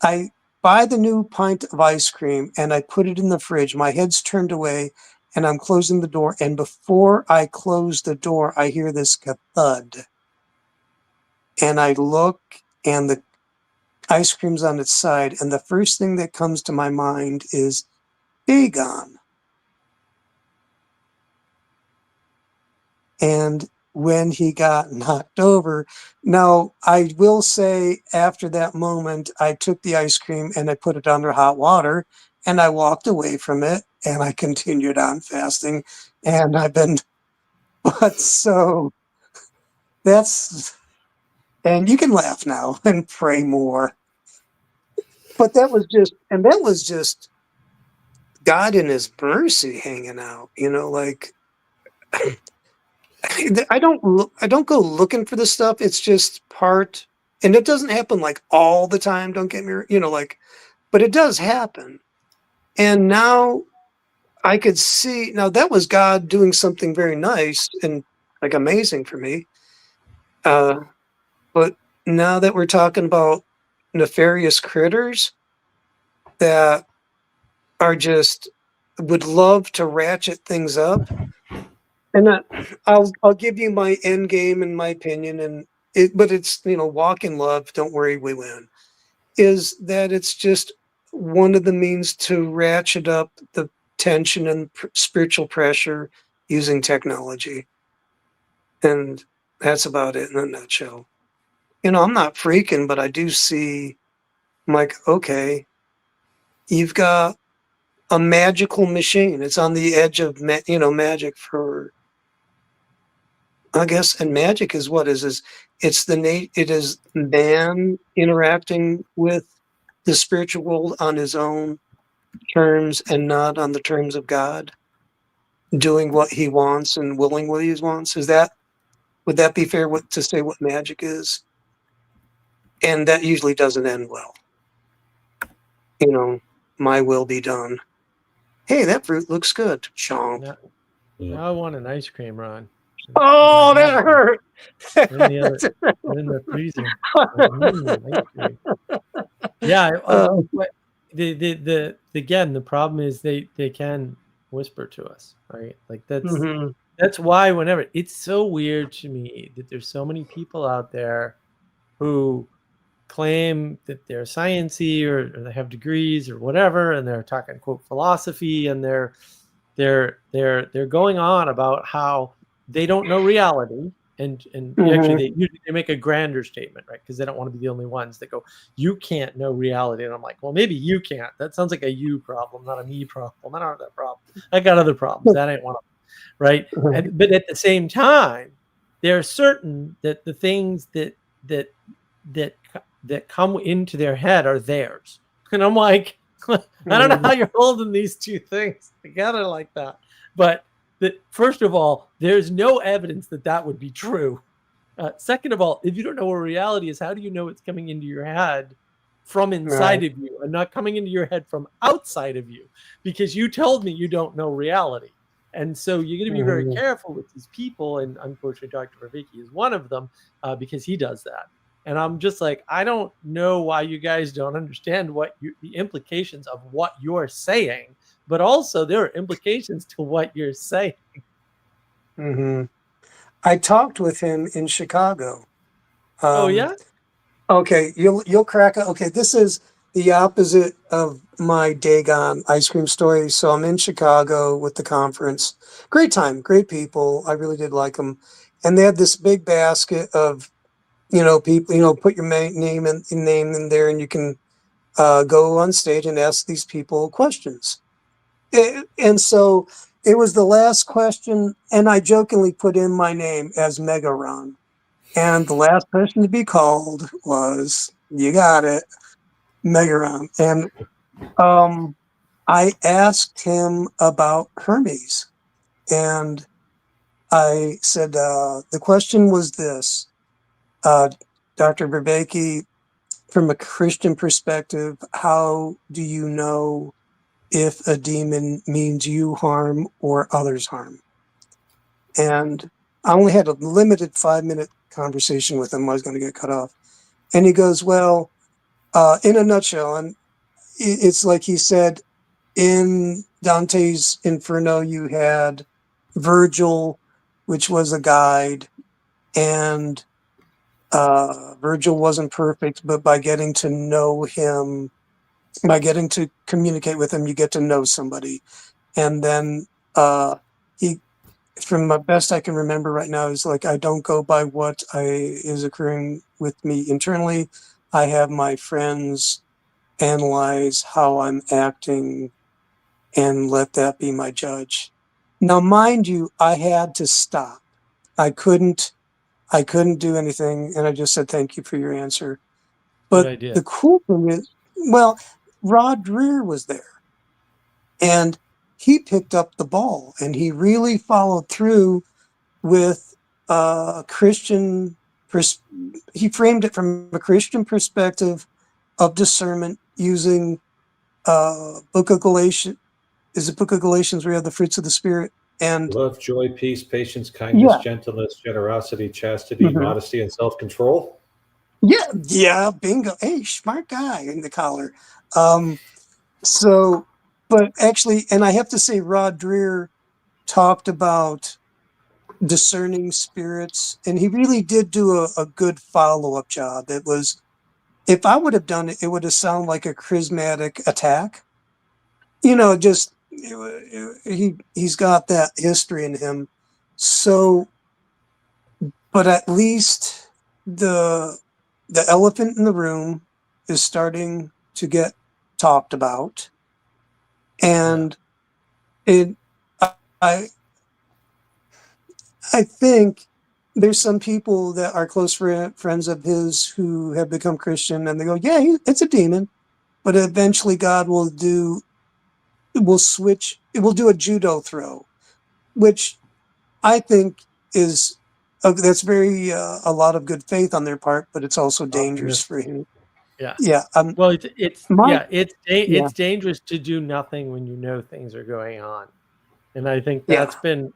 I buy the new pint of ice cream and I put it in the fridge. My head's turned away, and I'm closing the door. And before I close the door, I hear this thud. And I look, and the ice cream's on its side. And the first thing that comes to my mind is Dagon. And when he got knocked over, now I will say after that moment, I took the ice cream and I put it under hot water and I walked away from it and I continued on fasting. And I've been, but so that's, and you can laugh now and pray more. But that was just God in his mercy hanging out, like I don't go looking for this stuff. It's just part, and it doesn't happen like all the time. Don't get me, but it does happen. And now I could see, now that was God doing something very nice and like amazing for me. Uh, but now that we're talking about nefarious critters that are just would love to ratchet things up, And I'll give you my end game and my opinion, but it's walk in love. Don't worry, we win. Is that it's just one of the means to ratchet up the tension and spiritual pressure using technology, and that's about it in a nutshell. I'm not freaking, but I do see, I'm like, okay, you've got a magical machine. It's on the edge of magic for, I guess, and magic is what is it is man interacting with the spiritual world on his own terms and not on the terms of God, doing what he wants and willing what he wants. Would that be fair to say what magic is? And that usually doesn't end well. My will be done. Hey, that fruit looks good. Chomp. Now, Yeah. now I want an ice cream, Ron. Oh, that hurt. In the freezer. Ice cream. Yeah. Again, the problem is they can whisper to us, right? Like that's why whenever it's so weird to me that there's so many people out there who claim that they're sciencey or they have degrees or whatever, and they're talking quote philosophy, and they're going on about how they don't know reality, and actually they make a grander statement, right? Because they don't want to be the only ones that go, you can't know reality. And I'm like, well, maybe you can't. That sounds like a you problem, not a me problem. I don't have that problem. I got other problems. That ain't one of them, right? But at the same time, they're certain that the things that come into their head are theirs. And I'm like, I don't know how you're holding these two things together like that. But first of all, there's no evidence that would be true. Second of all, if you don't know what reality is, how do you know it's coming into your head from inside of you and not coming into your head from outside of you? Because you told me you don't know reality. And so you're going to be very careful with these people. And unfortunately, Dr. Vervaeke is one of them because he does that. And I'm just like, I don't know why you guys don't understand the implications of what you're saying, but also there are implications to what you're saying. I talked with him in Chicago. Oh yeah. Okay, you'll crack it. Okay, this is the opposite of my Dagon ice cream story. So I'm in Chicago with the conference. Great time, great people. I really did like them, and they had this big basket of people. Put your name in there, and you can go on stage and ask these people questions. And so it was the last question, and I jokingly put in my name as Mega Ron. And the last person to be called was, you got it, Megaron. And I asked him about Hermes. And I said, the question was this, Dr. Vervaeke, from a Christian perspective, how do you know if a demon means you harm or others harm? And I only had a limited 5-minute conversation with him. I was going to get cut off. And he goes, well, in a nutshell, and it's like he said, in Dante's Inferno, you had Virgil, which was a guide, and Virgil wasn't perfect, but by getting to know him, by getting to communicate with him, you get to know somebody. And then he, from the best I can remember right now, is like, I don't go by what is occurring with me internally. I have my friends analyze how I'm acting and let that be my judge. Now, mind you, I had to stop. I couldn't do anything, and I just said, thank you for your answer. But the cool thing is, well, Rod Dreher was there, and he picked up the ball, and he really followed through with Christian. He framed it from a Christian perspective of discernment using Book of Galatians. Is it Book of Galatians where you have the fruits of the Spirit? And love, joy, peace, patience, kindness, gentleness, generosity, chastity, modesty, and self-control. Yeah, bingo. Hey, smart guy in the collar. So, but actually, and I have to say, Rod Dreher talked about discerning spirits, and he really did do a good follow-up job. It was, if I would have done it, it would have sounded like a charismatic attack. Just he's got that history in him. So, but at least the the elephant in the room is starting to get talked about, and it I I think there's some people that are close friends of his who have become Christian, and they go, "Yeah, it's a demon," but eventually God will switch. It will do a judo throw, which I think is that's very a lot of good faith on their part, but it's also dangerous for Optimistic. him. Yeah. Yeah. Well, it's My yeah, yeah it's dangerous to do nothing when you know things are going on. And I think yeah.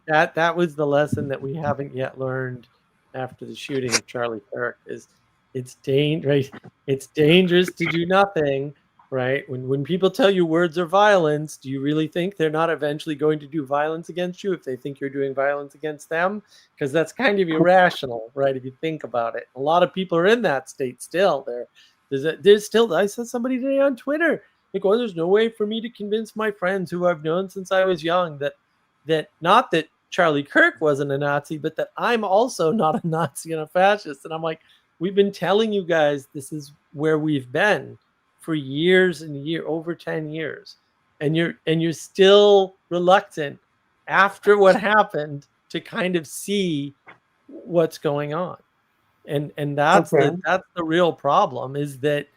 that was the lesson that we haven't yet learned after the shooting of Charlie Kirk is right? It's dangerous to do nothing, right? When people tell you words are violence, do you really think they're not eventually going to do violence against you if they think you're doing violence against them? Because that's kind of irrational, right? If you think about it. A lot of people are in that state still. There's still, I saw somebody today on Twitter like, oh, there's no way for me to convince my friends who I've known since I was young that not that Charlie Kirk wasn't a Nazi, but that I'm also not a Nazi and a fascist. And I'm like, we've been telling you guys this is where we've been for years and over 10 years. And you're still reluctant after what happened to kind of see what's going on. And Okay. that's the real problem is that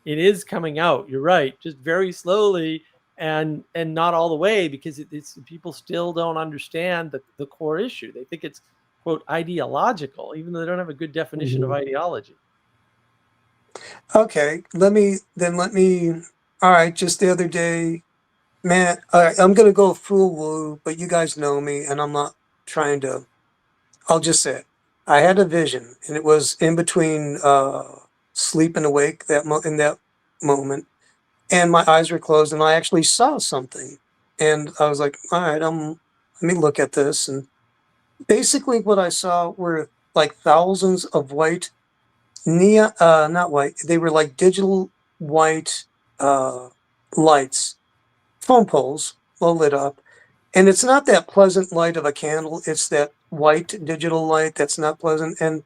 it is coming out. You're right, just very slowly and not all the way because it's people still don't understand the core issue. They think it's quote ideological, even though they don't have a good definition of Mhm. ideology. Okay. Let me. All right. Just the other day, man. All right. I'm gonna go full woo, but you guys know me, and I'm not trying to. I'll just say it. I had a vision, and it was in between sleep and awake in that moment, and my eyes were closed, and I actually saw something, and I was like, "All right, let me look at this." And basically, what I saw were like thousands of white neon, not white. They were like digital white uh, lights, phone poles, all lit up, and it's not that pleasant light of a candle. It's that white digital light that's not pleasant, and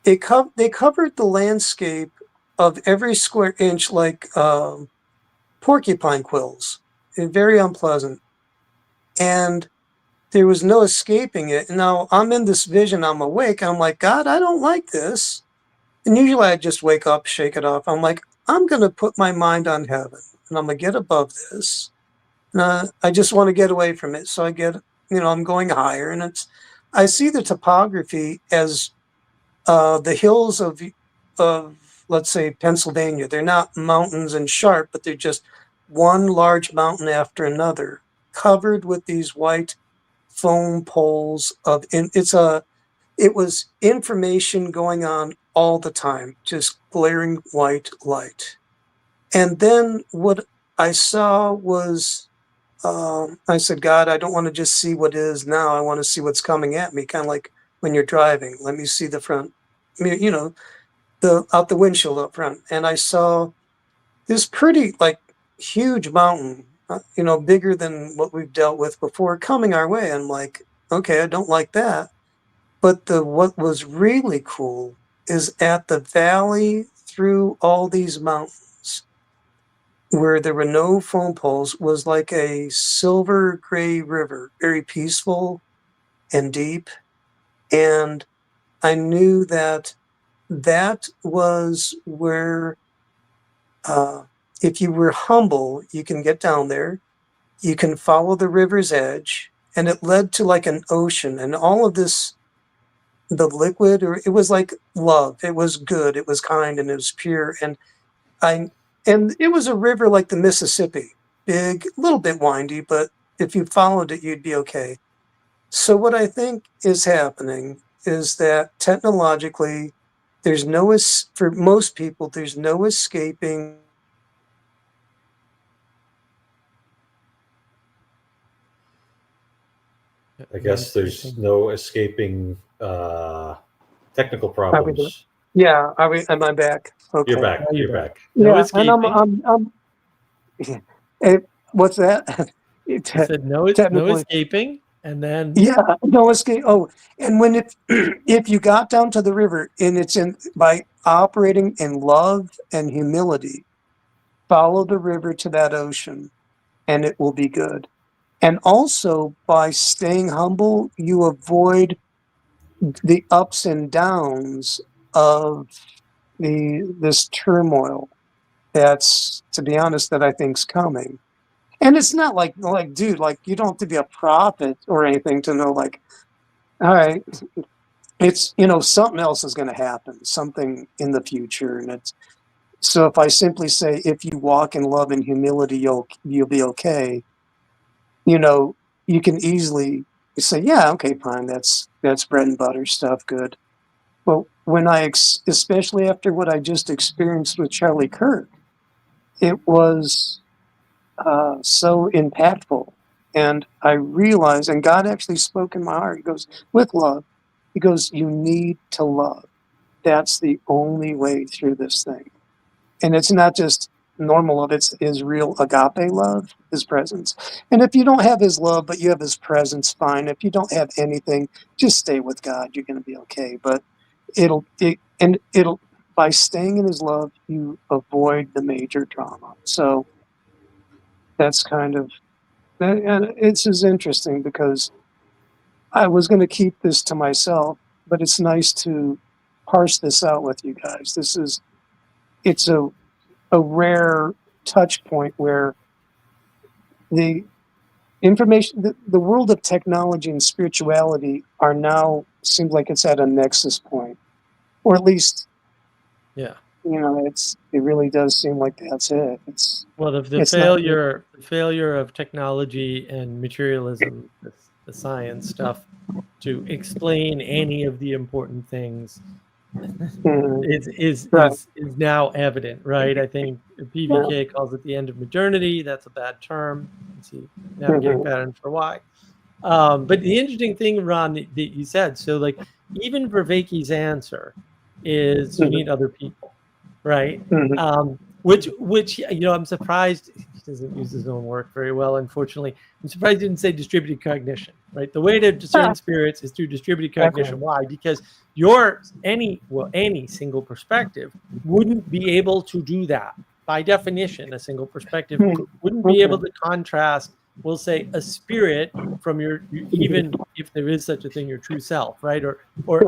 they covered the landscape of every square inch like porcupine quills. And very unpleasant, and there was no escaping it. Now I'm in this vision. I'm awake. I'm like, God, I don't like this. And usually I just wake up, shake it off. I'm like, I'm going to put my mind on heaven, and I'm going to get above this. I just want to get away from it. So I'm going higher, and I see the topography as the hills of, let's say, Pennsylvania. They're not mountains and sharp, but they're just one large mountain after another, covered with these white foam poles it was information going on all the time, just glaring white light. And then what I saw was, I said, God, I don't want to just see what is now. I want to see what's coming at me, kind of like when you're driving. Let me see the front, the out the windshield up front. And I saw this pretty, like, huge mountain, bigger than what we've dealt with before, coming our way. I'm like, okay, I don't like that. But what was really cool is at the valley through all these mountains where there were no phone poles was like a silver gray river, very peaceful and deep. And I knew that that was where, uh, if you were humble, you can get down there, you can follow the river's edge, and it led to like an ocean. And all of this, the liquid, or it was like love. It was good. It was kind, and it was pure. I, and it was a river like the Mississippi, big, a little bit windy, but if you followed it, you'd be okay. So what I think is happening is that technologically, for most people, there's no escaping I guess there's no escaping technical Are we doing? problems. Yeah. Am I back? Okay. You're back. Now You're you're back. No Yeah. And escaping. What's that? I said no Technically. escaping, and then Yeah, no escape. Oh, and when it if you got down to the river and it's in by operating in love and humility, follow the river to that ocean and it will be good. And also by staying humble, you avoid the ups and downs of this turmoil that's, to be honest, that I think's coming. And it's not like dude, like you don't have to be a prophet or anything to know like, all right, it's something else is going to happen, something in the future, and it's so if I simply say if you walk in love and humility you'll be okay, you can easily say yeah, okay, fine, that's bread and butter stuff, good. But when especially after what I just experienced with Charlie Kirk, it was so impactful, and I realized, and God actually spoke in my heart. He goes, with love, he goes, you need to love. That's the only way through this thing. And it's not just normal love, it's his real agape love, his presence. And if you don't have his love, but you have his presence, fine. If you don't have anything, just stay with God. You're going to be okay. But it'll, by staying in his love, you avoid the major drama. So that's kind of, and it's just interesting because I was going to keep this to myself, but it's nice to parse this out with you guys. It's a rare touch point where the information, the world of technology and spirituality are now, seems like it's at a nexus point, or at least, yeah. It really does seem like that's it. Well, the It's not good. failure of technology and materialism, the science stuff, to explain any of the important things is Right. now evident, right? I think PVK calls it the end of modernity. That's a bad term. You see navigating patterns for why. But the interesting thing, Ron, that you said, so like even Vervaeke's answer is you need other people, right? Which I'm surprised he doesn't use his own work very well, unfortunately. I'm surprised he didn't say distributed cognition, right? The way to discern spirits is through distributed cognition. Why? Because any single perspective wouldn't be able to do that. By definition, a single perspective wouldn't be able to contrast, we'll say, a spirit from your, even if there is such a thing, your true self, right? Or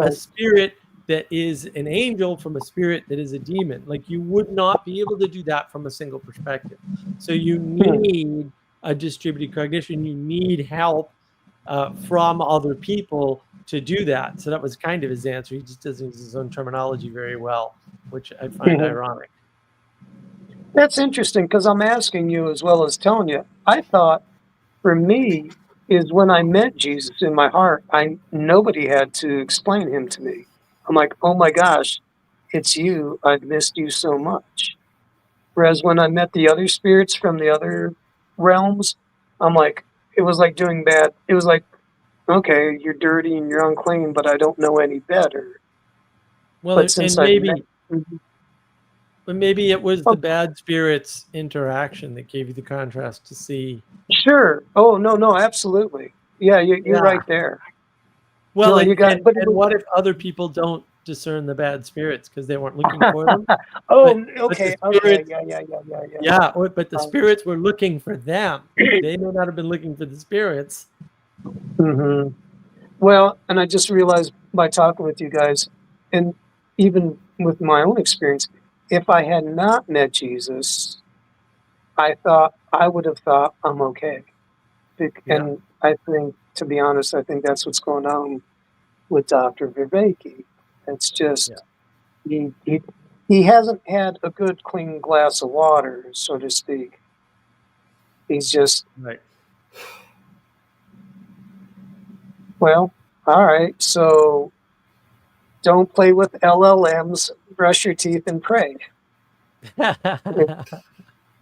a spirit that is an angel from a spirit that is a demon. Like you would not be able to do that from a single perspective. So you need a distributed cognition. You need help from other people to do that. So that was kind of his answer. He just doesn't use his own terminology very well, which I find ironic. That's interesting because I'm asking you as well as telling you. I thought for me is when I met Jesus in my heart, nobody had to explain him to me. I'm like, oh my gosh, it's you. I've missed you so much. Whereas when I met the other spirits from the other realms, I'm like, it was like doing bad. It was like, okay, you're dirty and you're unclean, but I don't know any better. Well, But since but maybe it was the bad spirits interaction that gave you the contrast to see. Sure. Oh, no, absolutely. Yeah, you're right there. Well, no, and what if other people don't discern the bad spirits because they weren't looking for them? Okay. Yeah, but the spirits were looking for them. They may not have been looking for the spirits. Well, and I just realized by talking with you guys, and even with my own experience, if I had not met Jesus, I would have thought I'm okay. And I think, to be honest, I think that's what's going on with Dr. Vervaeke. It's just he hasn't had a good clean glass of water, so to speak. He's just right. Well, all right. So don't play with LLMs. Brush your teeth and pray.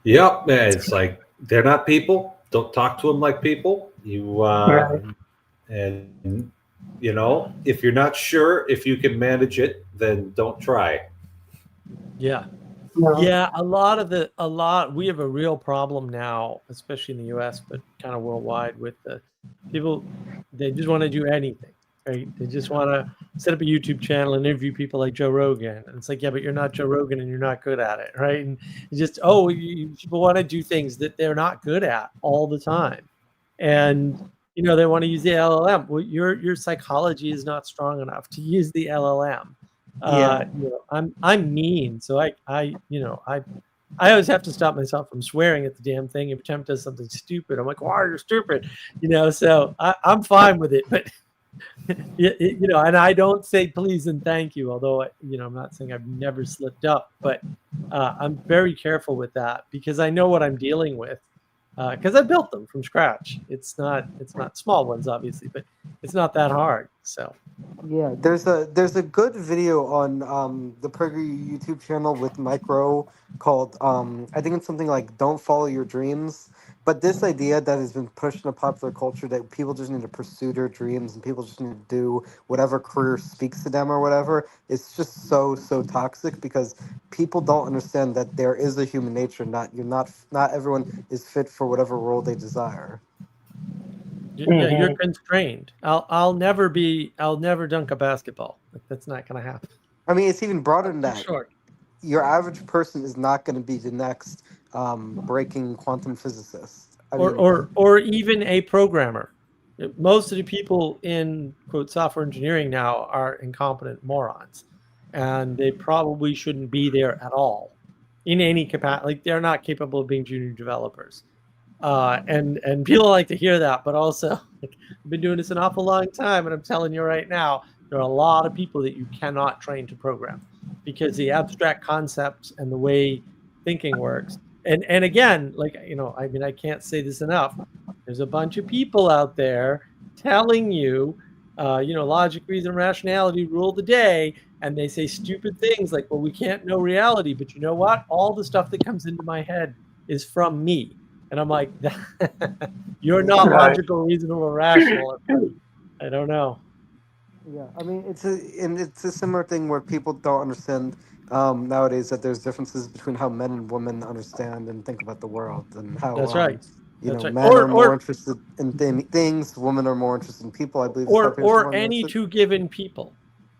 Yep, it's like they're not people. Don't talk to them like people. You Right. And if you're not sure if you can manage it, then don't try. Yeah. Yeah. Yeah, we have a real problem now, especially in the US, but kind of worldwide with the people. They just want to do anything, right? They just want to set up a YouTube channel and interview people like Joe Rogan. And it's like, yeah, but you're not Joe Rogan and you're not good at it, right? And it's just, people want to do things that they're not good at all the time. And they want to use the LLM. Well, your psychology is not strong enough to use the LLM. Yeah. I'm mean, so I always have to stop myself from swearing at the damn thing. If Temp does something stupid, I'm like, "Why are you stupid?" So I'm fine with it. But and I don't say please and thank you. Although I'm not saying I've never slipped up, but I'm very careful with that because I know what I'm dealing with. Because I built them from scratch. It's not small ones, obviously, but it's not that hard. So Yeah, there's a good video on the Pergy YouTube channel with Micro called I think it's something like "Don't Follow Your Dreams." But this idea that has been pushed in a popular culture that people just need to pursue their dreams and people just need to do whatever career speaks to them or whatever, it's just so toxic because people don't understand that there is a human nature. Not everyone is fit for whatever role they desire. yeah, you're Mhm. constrained. I'll never dunk a basketball. Like that's not gonna happen. I mean, it's even broader I'm than too that. short. Your average person is not going to be the next breaking quantum physicist. I mean, Or even a programmer. Most of the people in quote software engineering now are incompetent morons, and they probably shouldn't be there at all in any capacity. Like they're not capable of being junior developers. And people like to hear that, but also like, I've been doing this an awful long time, and I'm telling you right now, there are a lot of people that you cannot train to program because the abstract concepts and the way thinking works. And again, like I mean, I can't say this enough. There's a bunch of people out there telling you, logic, reason, rationality rule the day, and they say stupid things like, "Well, we can't know reality," but you know what? All the stuff that comes into my head is from me. And I'm like, you're not yeah, Right. logical, reasonable, or rational. I don't know. yeah. I mean, it's a similar thing where people don't understand nowadays that there's differences between how men and women understand and think about the world, and how That's right. That's right. men are Or more or interested in things, women are more interested in people. I believe is how or people or want to any it. two given people,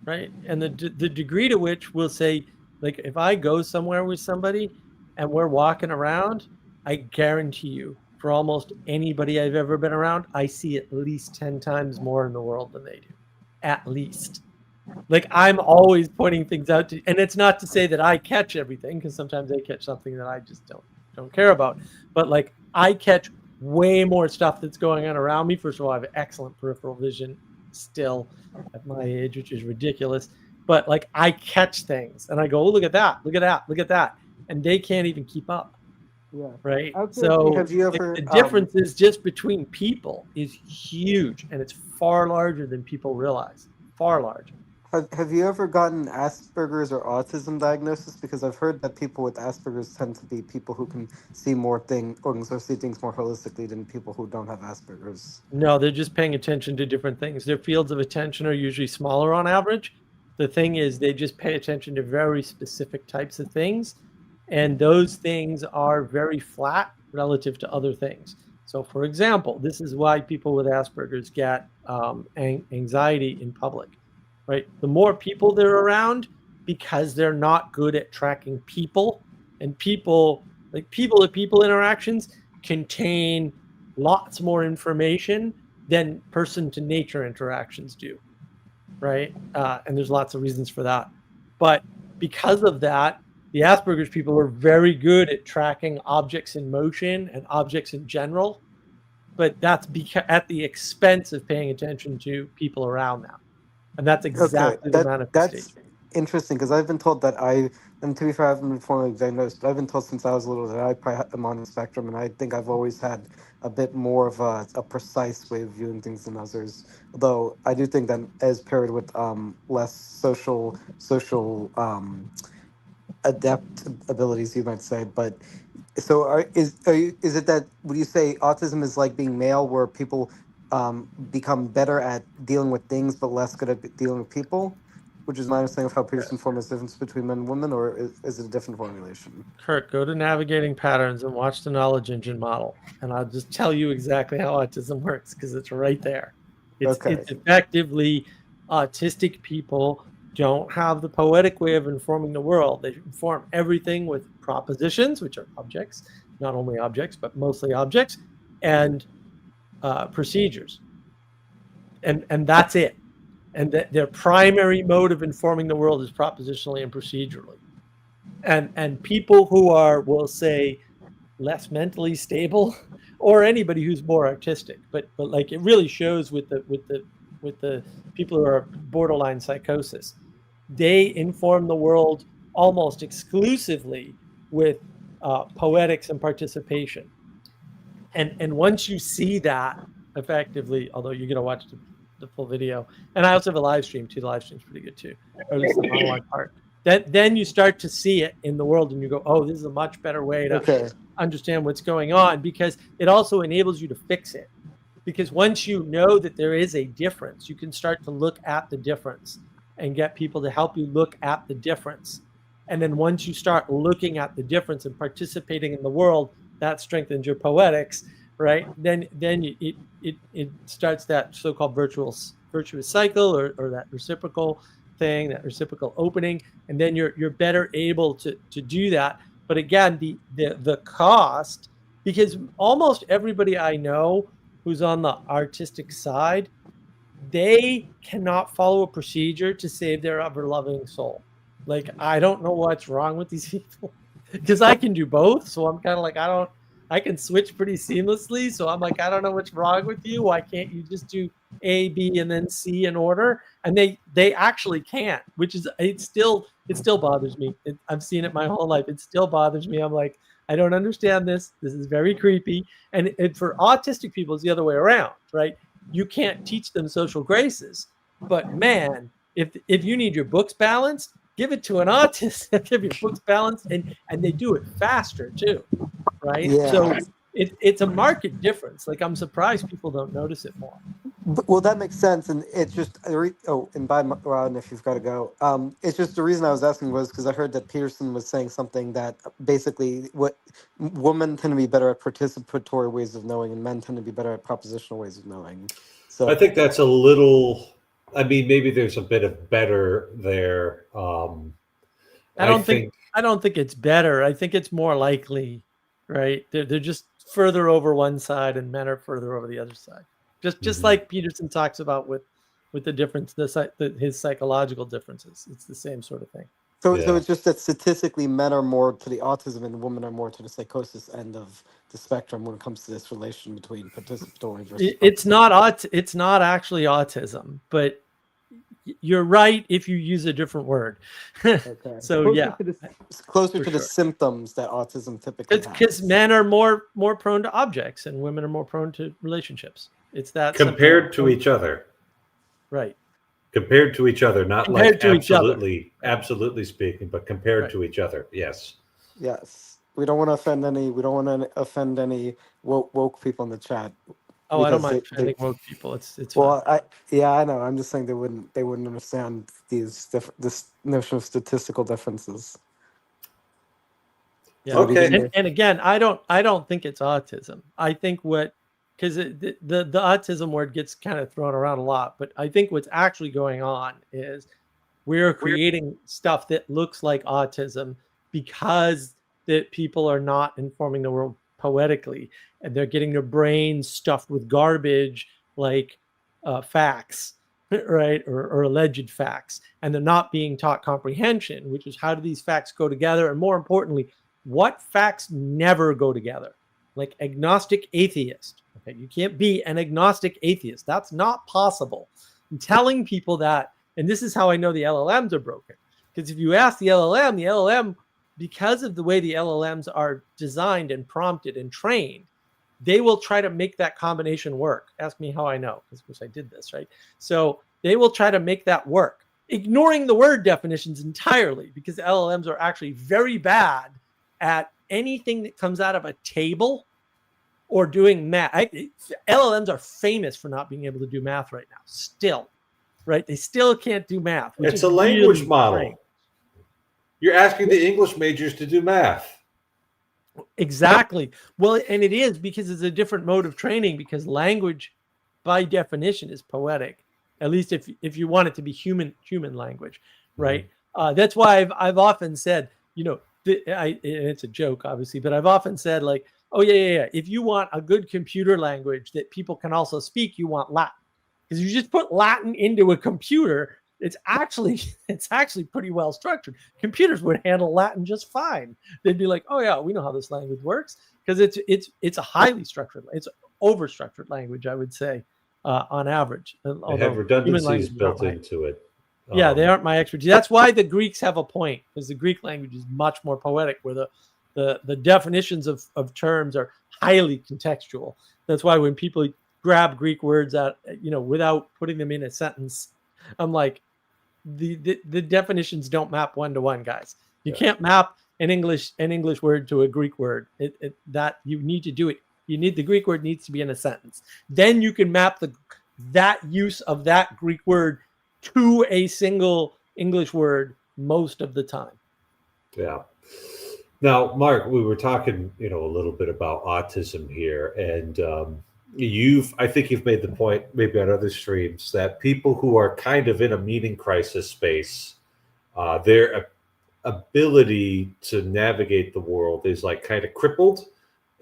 right? And the degree to which we'll say, like, if I go somewhere with somebody and we're walking around, I guarantee you, for almost anybody I've ever been around, I see at least 10 times more in the world than they do. At least. Like I'm always pointing things out to, and it's not to say that I catch everything because sometimes I catch something that I just don't care about. But like I catch way more stuff that's going on around me. First of all, I have excellent peripheral vision still at my age, which is ridiculous. But like I catch things and I go, oh, look at that, look at that, look at that, and they can't even keep up, Yeah. right? I was gonna say, So have you like the ever differences just between people is huge, and it's far larger than people realize. Far larger. have you ever gotten Asperger's or autism diagnosis? Because I've heard that people with Asperger's tend to be people who can see more things or see things more holistically than people who don't have Asperger's. No, they're just paying attention to different things. Their fields of attention are usually smaller on average. The thing is, they just pay attention to very specific types of things, and those things are very flat relative to other things. So, for example, this is why people with Asperger's get anxiety in public, right? The more people they're around, because they're not good at tracking people, and people to people interactions contain lots more information than person to nature interactions do, right? And there's lots of reasons for that. But because of that, the Asperger's people are very good at tracking objects in motion and objects in general, but that's at the expense of paying attention to people around them. And that's Okay, exactly the that's manifestation. interesting because I've been told that and to be fair, I haven't been formally diagnosed, but I've been told since I was little that I probably am on the spectrum, and I think I've always had a bit more of a precise way of viewing things than others. Although I do think that as paired with less social adept abilities, you might say. But so is it that would you say autism is like being male, where people become better at dealing with things but less good at dealing with people, which is my understanding of how Peterson formed the difference between men and women, or is it a different formulation? Kurt, go to navigating patterns and watch the knowledge engine model, and I'll just tell you exactly how autism works because it's right there. Okay. It's effectively autistic people don't have the poetic way of informing the world. They inform everything with propositions, which are objects, not only objects but mostly objects, and procedures, and that's it. And their primary mode of informing the world is propositionally and procedurally. And people who are, we'll say, less mentally stable, or anybody who's more artistic, but like it really shows with the people who are borderline psychosis, they inform the world almost exclusively with poetics and participation. And once you see that effectively, although you're going to watch the full video, and I also have a live stream too. The live stream's pretty good too, or at least the monologue part. Then you start to see it in the world, and you go, "Oh, this is a much better way to understand what's going on," because it also enables you to fix it. Because once you know that there is a difference, you can start to look at the difference and get people to help you look at the difference. And then once you start looking at the difference and participating in the world, that strengthens your poetics, right? Then it starts that so-called virtuous cycle, or that reciprocal thing, that reciprocal opening, and then you're better able to do that. But again, the cost, because almost everybody I know who's on the artistic side, they cannot follow a procedure to save their ever-loving soul. Like, I don't know what's wrong with these people, because I can do both. So I'm kind of like, I can switch pretty seamlessly. So I'm like, I don't know what's wrong with you. Why can't you just do A, B, and then C in order? And they actually can't, which is, it still bothers me. I've seen it my whole life. It still bothers me. I'm like, I don't understand this. This is very creepy. And for autistic people, it's the other way around, right? You can't teach them social graces, but man, if you need your books balanced, give it to an autist. Give your books balanced, and they do it faster too, right? Yeah. So it's a market difference. Like, I'm surprised people don't notice it more. Well, that makes sense, and it's just and by Ron, if you've got to go, it's just the reason I was asking was because I heard that Peterson was saying something that basically what women tend to be better at participatory ways of knowing, and men tend to be better at propositional ways of knowing. So I think that's a little. I mean, maybe there's a bit of better there. I don't think it's better. I think it's more likely, right? They're just further over one side, and men are further over the other side. Just like Peterson talks about with the difference, his psychological differences. It's the same sort of thing. So it's just that statistically, men are more to the autism, and women are more to the psychosis end of the spectrum when it comes to this relation between participatory versus. It's not actually autism, but you're right if you use a different word. Okay. So yeah, closer to the symptoms that autism typically has. Because men are more prone to objects, and women are more prone to relationships. It's that compared to each other, right? Compared to each other, not compared like to absolutely speaking, but compared to each other. Yes. Yes. We don't want to offend any. We don't want to offend any woke people in the chat. Oh, I don't mind offending woke people. It's well, fine. I know. I'm just saying they wouldn't understand this notion of statistical differences. Yeah. Okay. And again, I don't think it's autism. I think because the autism word gets kind of thrown around a lot, but I think what's actually going on is we're creating stuff that looks like autism because that people are not informing the world poetically, and they're getting their brains stuffed with garbage like facts, right, or alleged facts, and they're not being taught comprehension, which is how do these facts go together, and more importantly, what facts never go together, like agnostic atheist. Okay, you can't be an agnostic atheist. That's not possible. I'm telling people that, and this is how I know the LLMs are broken. Because if you ask the LLM, because of the way the LLMs are designed and prompted and trained, they will try to make that combination work. Ask me how I know, because I did this, right? So they will try to make that work, ignoring the word definitions entirely, because LLMs are actually very bad at anything that comes out of a table or doing math. LLMs are famous for not being able to do math right now. Still, right? They still can't do math, which It's is a language really model. strange. You're asking the English majors to do math. Exactly. Well, and it is because it's a different mode of training, because language by definition is poetic, at least if you want it to be human language, right? That's why I've often said, and it's a joke obviously, but I've often said, like, oh yeah, if you want a good computer language that people can also speak, you want Latin, because you just put Latin into a computer, it's actually pretty well structured. Computers would handle Latin just fine. They'd be like, oh yeah, we know how this language works, because it's a highly structured, it's over structured language, I would say, on average. They have Although human redundancies languages aren't built into it. yeah, they aren't my expertise. That's why the Greeks have a point, because the Greek language is much more poetic, where the definitions of terms are highly contextual. That's why when people grab Greek words out, without putting them in a sentence, I'm like, the definitions don't map one to one, guys. You can't map an English word to a Greek word. That you need to do it. The Greek word needs to be in a sentence. Then you can map that use of that Greek word to a single English word most of the time. Yeah. Now, Mark, we were talking, a little bit about autism here, and I think you've made the point, maybe on other streams, that people who are kind of in a meaning crisis space, their ability to navigate the world is like kind of crippled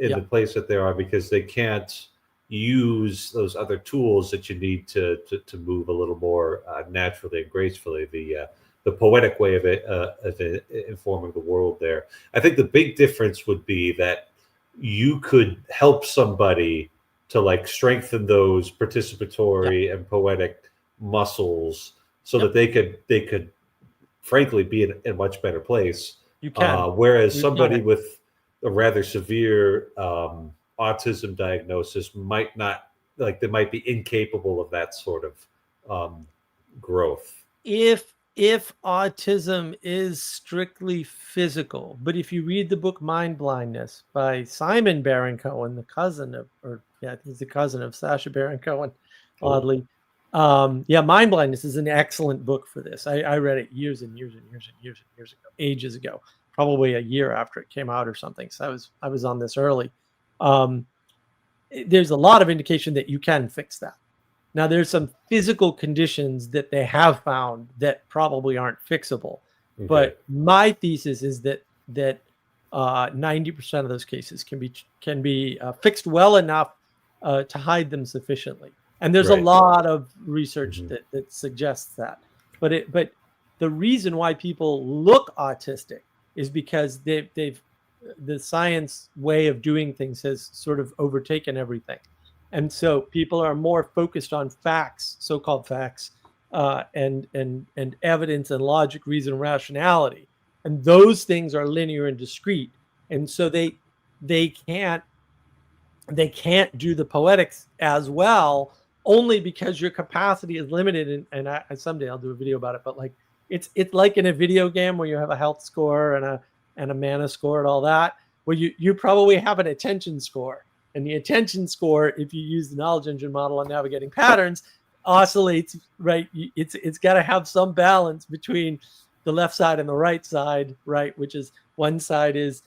in the place that they are, because they can't use those other tools that you need to move a little more naturally and gracefully. The poetic way of informing the world there. I think the big difference would be that you could help somebody to like strengthen those participatory and poetic muscles so that they could frankly be in a much better place. You can. Whereas somebody with a rather severe autism diagnosis might not, like, they might be incapable of that sort of growth. If autism is strictly physical, but if you read the book Mind Blindness by Simon Baron-Cohen, he's the cousin of Sacha Baron Cohen, oddly. Mind Blindness is an excellent book for this. I read it years and years ago, ages ago, probably a year after it came out or something. So I was on this early. There's a lot of indication that you can fix that. Now, there's some physical conditions that they have found that probably aren't fixable. Okay. But my thesis is that 90% of those cases can be fixed well enough to hide them sufficiently. And there's a lot of research that suggests that. But the reason why people look autistic is because the science way of doing things has sort of overtaken everything. And so people are more focused on facts, so-called facts, and evidence and logic, reason, and rationality. And those things are linear and discrete. And so they can't do the poetics as well, only because your capacity is limited. And I someday I'll do a video about it, but like it's like in a video game where you have a health score and a mana score and all that, where you probably have an attention score. And the attention score, if you use the knowledge engine model on navigating patterns, oscillates, right? It's got to have some balance between the left side and the right side, right? Which is, one side is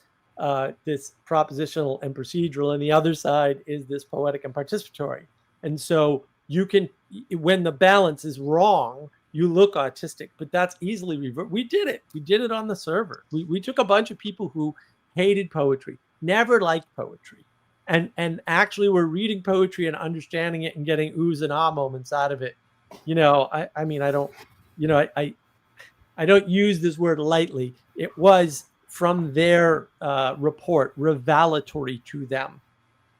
this propositional and procedural, and the other side is this poetic and participatory. And so you can, when the balance is wrong, you look autistic, but that's easily reversed. We did it on the server. We took a bunch of people who hated poetry, never liked poetry, and actually were reading poetry and understanding it and getting oohs and ah moments out of it. I mean, I don't use this word lightly. It was, from their report, revelatory to them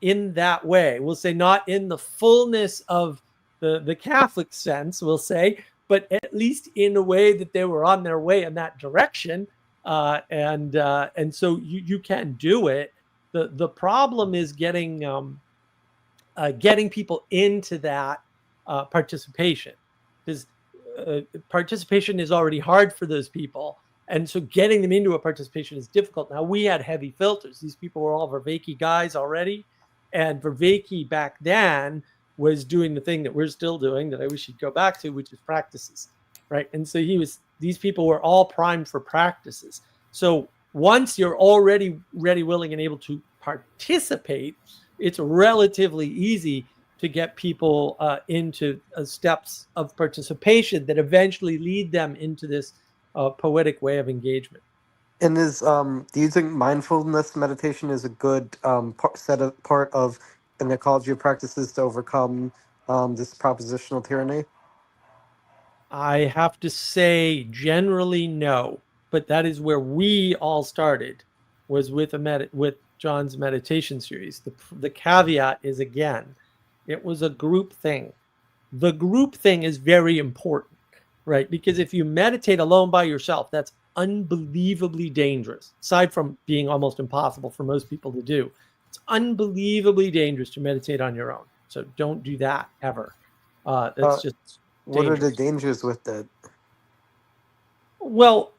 in that way. We'll say not in the fullness of the Catholic sense, we'll say, but at least in a way that they were on their way in that direction. And so you can do it. The problem is getting people into that participation, because participation is already hard for those people. And so getting them into a participation is difficult. Now, we had heavy filters. These people were all Vervaeke guys already. And Vervaeke back then was doing the thing that we're still doing that I wish he'd go back to, which is practices, right? And so these people were all primed for practices. So once you're already ready, willing, and able to participate, it's relatively easy to get people into steps of participation that eventually lead them into this poetic way of engagement. And is do you think mindfulness meditation is a good part of an ecology of practices to overcome this propositional tyranny? I have to say, generally, no. But that is where we all started, was with with John's meditation series. The caveat is, again, it was a group thing. The group thing is very important, right? Because if you meditate alone by yourself, that's unbelievably dangerous. Aside from being almost impossible for most people to do, it's unbelievably dangerous to meditate on your own. So don't do that ever. That's just What are the dangerous. dangers with that? Well,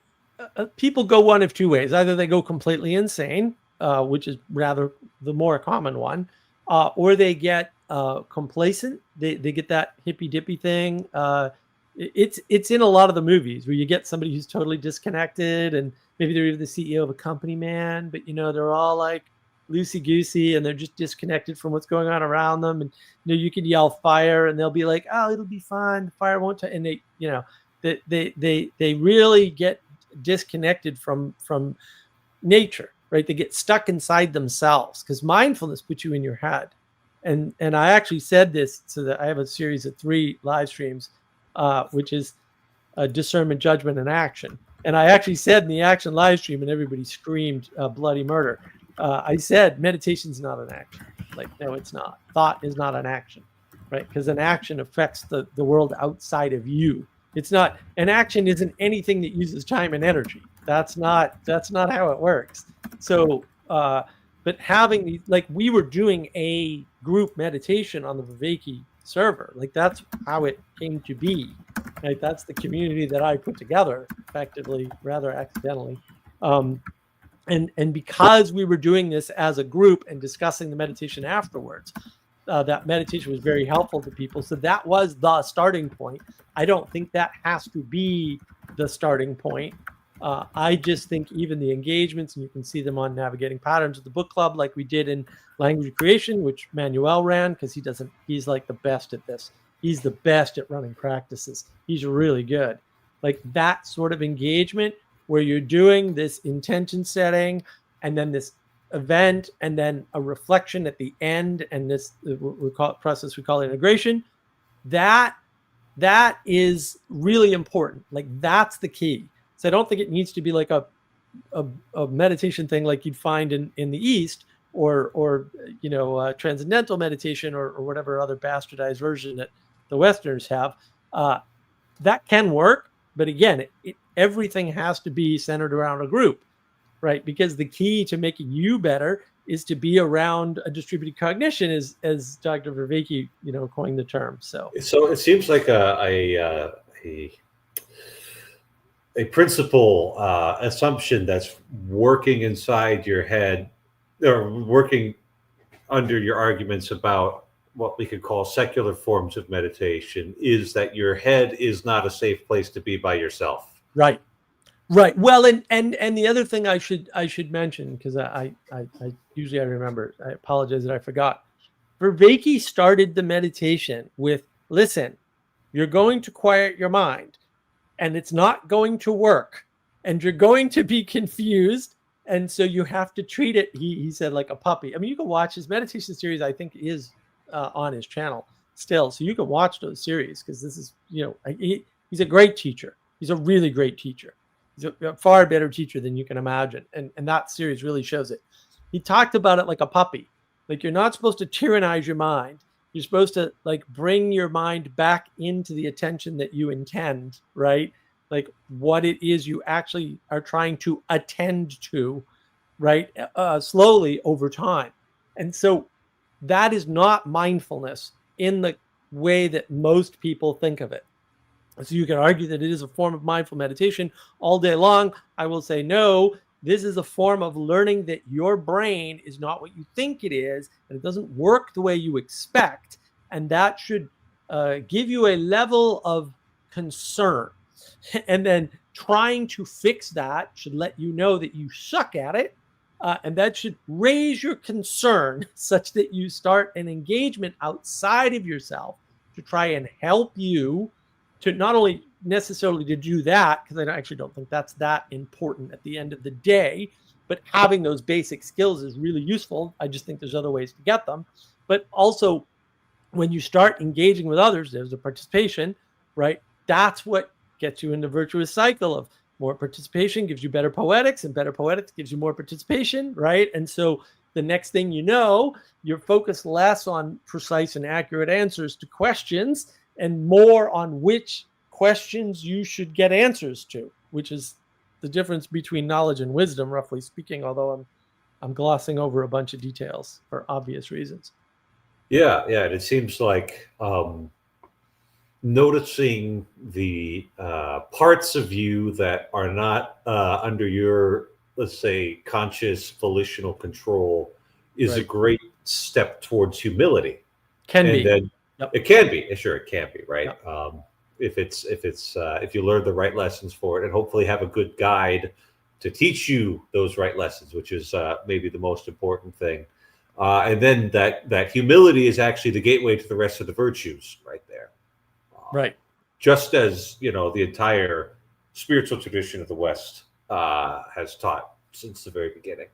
people go one of two ways. Either they go completely insane, which is rather the more common one, or they get complacent. They get that hippy dippy thing. It's in a lot of the movies where you get somebody who's totally disconnected, and maybe they're even the CEO of a company, man, but they're all like loosey goosey and they're just disconnected from what's going on around them. And you can yell fire, and they'll be like, "Oh, it'll be fine. The fire won't." And they really get disconnected from nature, right? They get stuck inside themselves because mindfulness puts you in your head. And I actually said this, so that I have a series of 3 live streams, which is discernment, judgment, and action. And I actually said in the action live stream, and everybody screamed bloody murder. I said meditation's not an action. Like, no, it's not. Thought is not an action, right? Because an action affects the world outside of you. It's not, an action isn't anything that uses time and energy. That's not how it works. So, but having these, like, we were doing a group meditation on the Vervaeke server. Like, that's how it came to be. Like, that's the community that I put together, effectively, rather accidentally. And because we were doing this as a group and discussing the meditation afterwards, that meditation was very helpful to people. So that was the starting point. I don't think that has to be the starting point. I just think even the engagements, and you can see them on Navigating Patterns of the book club, like we did in Language Creation, which Manuel ran, because he's like the best at this. He's the best at running practices. He's really good. Like that sort of engagement where you're doing this intention setting and then this event and then a reflection at the end, and this we call it process, we call it integration. That is really important. Like that's the key. So I don't think it needs to be like a meditation thing like you'd find in the East, or transcendental meditation, or whatever other bastardized version that the Westerners have. That can work, but again, everything has to be centered around a group, right? Because the key to making you better is to be around a distributed cognition, as Dr. Vervaeke, coined the term. So it seems like a principal assumption that's working inside your head, or working under your arguments about what we could call secular forms of meditation, is that your head is not a safe place to be by yourself. Right. Well, and the other thing I should mention, because I usually I remember, I apologize that I forgot. Vervaeke started the meditation with, listen, you're going to quiet your mind, and it's not going to work, and you're going to be confused, and so you have to treat it, he said, like a puppy. I mean, you can watch his meditation series, I think is on his channel still, so you can watch those series, because this is, he's a great teacher. He's a really great teacher. He's a far better teacher than you can imagine, and that series really shows it. He talked about it like a puppy. Like, you're not supposed to tyrannize your mind. You're supposed to like bring your mind back into the attention that you intend, right? Like what it is you actually are trying to attend to, right? Slowly over time. And so that is not mindfulness in the way that most people think of it. So you can argue that it is a form of mindful meditation all day long. I will say no. this is a form of learning that your brain is not what you think it is, and it doesn't work the way you expect. And that should give you a level of concern. And then trying to fix that should let you know that you suck at it. And that should raise your concern such that you start an engagement outside of yourself to try and help you to not only necessarily to do that, because I actually don't think that's that important at the end of the day, but having those basic skills is really useful. I just think there's other ways to get them. But also, when you start engaging with others, there's a participation, right? That's what gets you in the virtuous cycle of more participation gives you better poetics, and better poetics gives you more participation, right? And so the next thing you know, you're focused less on precise and accurate answers to questions and more on which questions you should get answers to, which is the difference between knowledge and wisdom, roughly speaking, although I'm glossing over a bunch of details for obvious reasons. Yeah, yeah. And it seems like noticing the parts of you that are not under your, let's say, conscious volitional control is a Right. great step towards humility. Can And be. then Yep. it can be, sure, it can be, right? Yep. If you learn the right lessons for it, and hopefully have a good guide to teach you those right lessons, which is maybe the most important thing. And then that humility is actually the gateway to the rest of the virtues, right there. Right. Just as the entire spiritual tradition of the West has taught since the very beginning.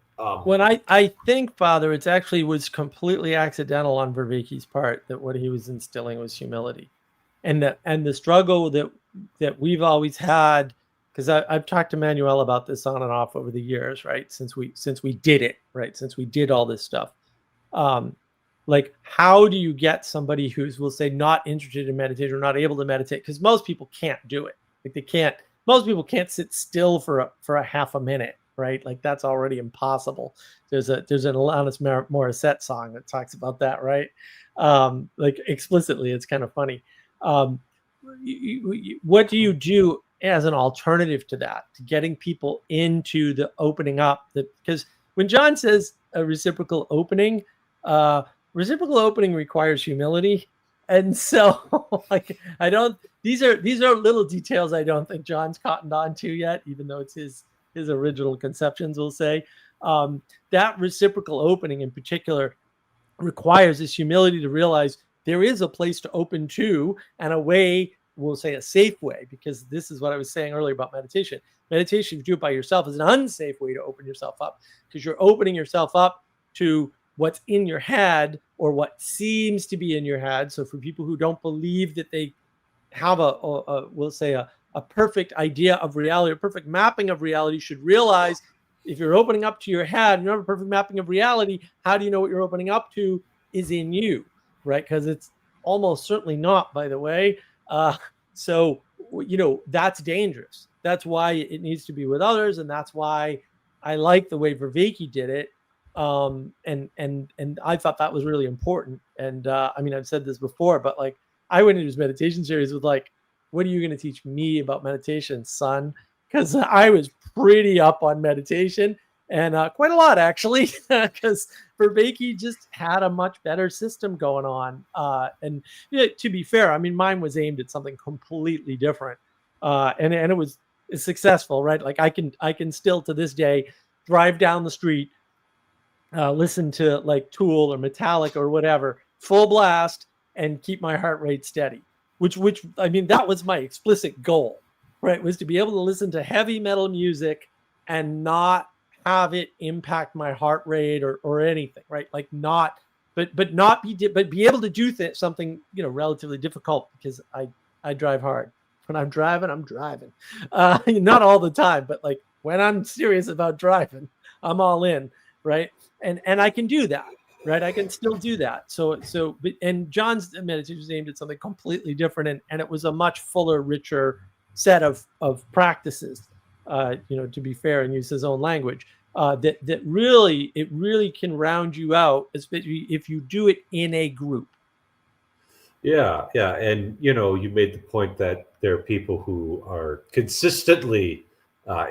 When I think, Father, it actually was completely accidental on Vervaeke's part that what he was instilling was humility, and the struggle that we've always had, because I've talked to Manuel about this on and off over the years, right? Since we did it, right? Since we did all this stuff, like how do you get somebody who's, we'll say, not interested in meditation or not able to meditate? Because most people can't do it. Like they can't. Most people can't sit still for a half a minute. Right, like that's already impossible. There's an Alanis Morissette song that talks about that, right? Like explicitly, it's kind of funny. What do you do as an alternative to that, to getting people into the opening up? Because when John says a reciprocal opening requires humility, and so like I don't. These are little details I don't think John's cottoned on to yet, even though it's his original conceptions, we'll say. That reciprocal opening in particular requires this humility to realize there is a place to open to, and a way, we'll say a safe way, because this is what I was saying earlier about meditation. Meditation, if you do it by yourself, is an unsafe way to open yourself up, because you're opening yourself up to what's in your head or what seems to be in your head. So for people who don't believe that they have we'll say a perfect idea of reality, a perfect mapping of reality, should realize if you're opening up to your head, you don't have a perfect mapping of reality. How do you know what you're opening up to is in you, right? Because it's almost certainly not, by the way. So that's dangerous. That's why it needs to be with others, and that's why I like the way Vervaeke did it. And I thought that was really important. And I mean, I've said this before, but like I went into his meditation series with like, what are you going to teach me about meditation, son? Because I was pretty up on meditation, and quite a lot actually, because Vervaeke just had a much better system going on. And to be fair, I mean, mine was aimed at something completely different, and it was successful, right? Like I can still to this day drive down the street, listen to like Tool or Metallica or whatever, full blast, and keep my heart rate steady, which I mean, that was my explicit goal, right? Was to be able to listen to heavy metal music and not have it impact my heart rate or anything, right? Like not, but be able to do something, relatively difficult, because I drive hard. When I'm driving, not all the time, but like when I'm serious about driving, I'm all in, right? And I can do that. Right, I can still do that. And John's meditation was aimed at something completely different, and it was a much fuller, richer set of practices. To be fair and use his own language, that really can round you out, especially if you do it in a group. Yeah, and you made the point that there are people who are consistently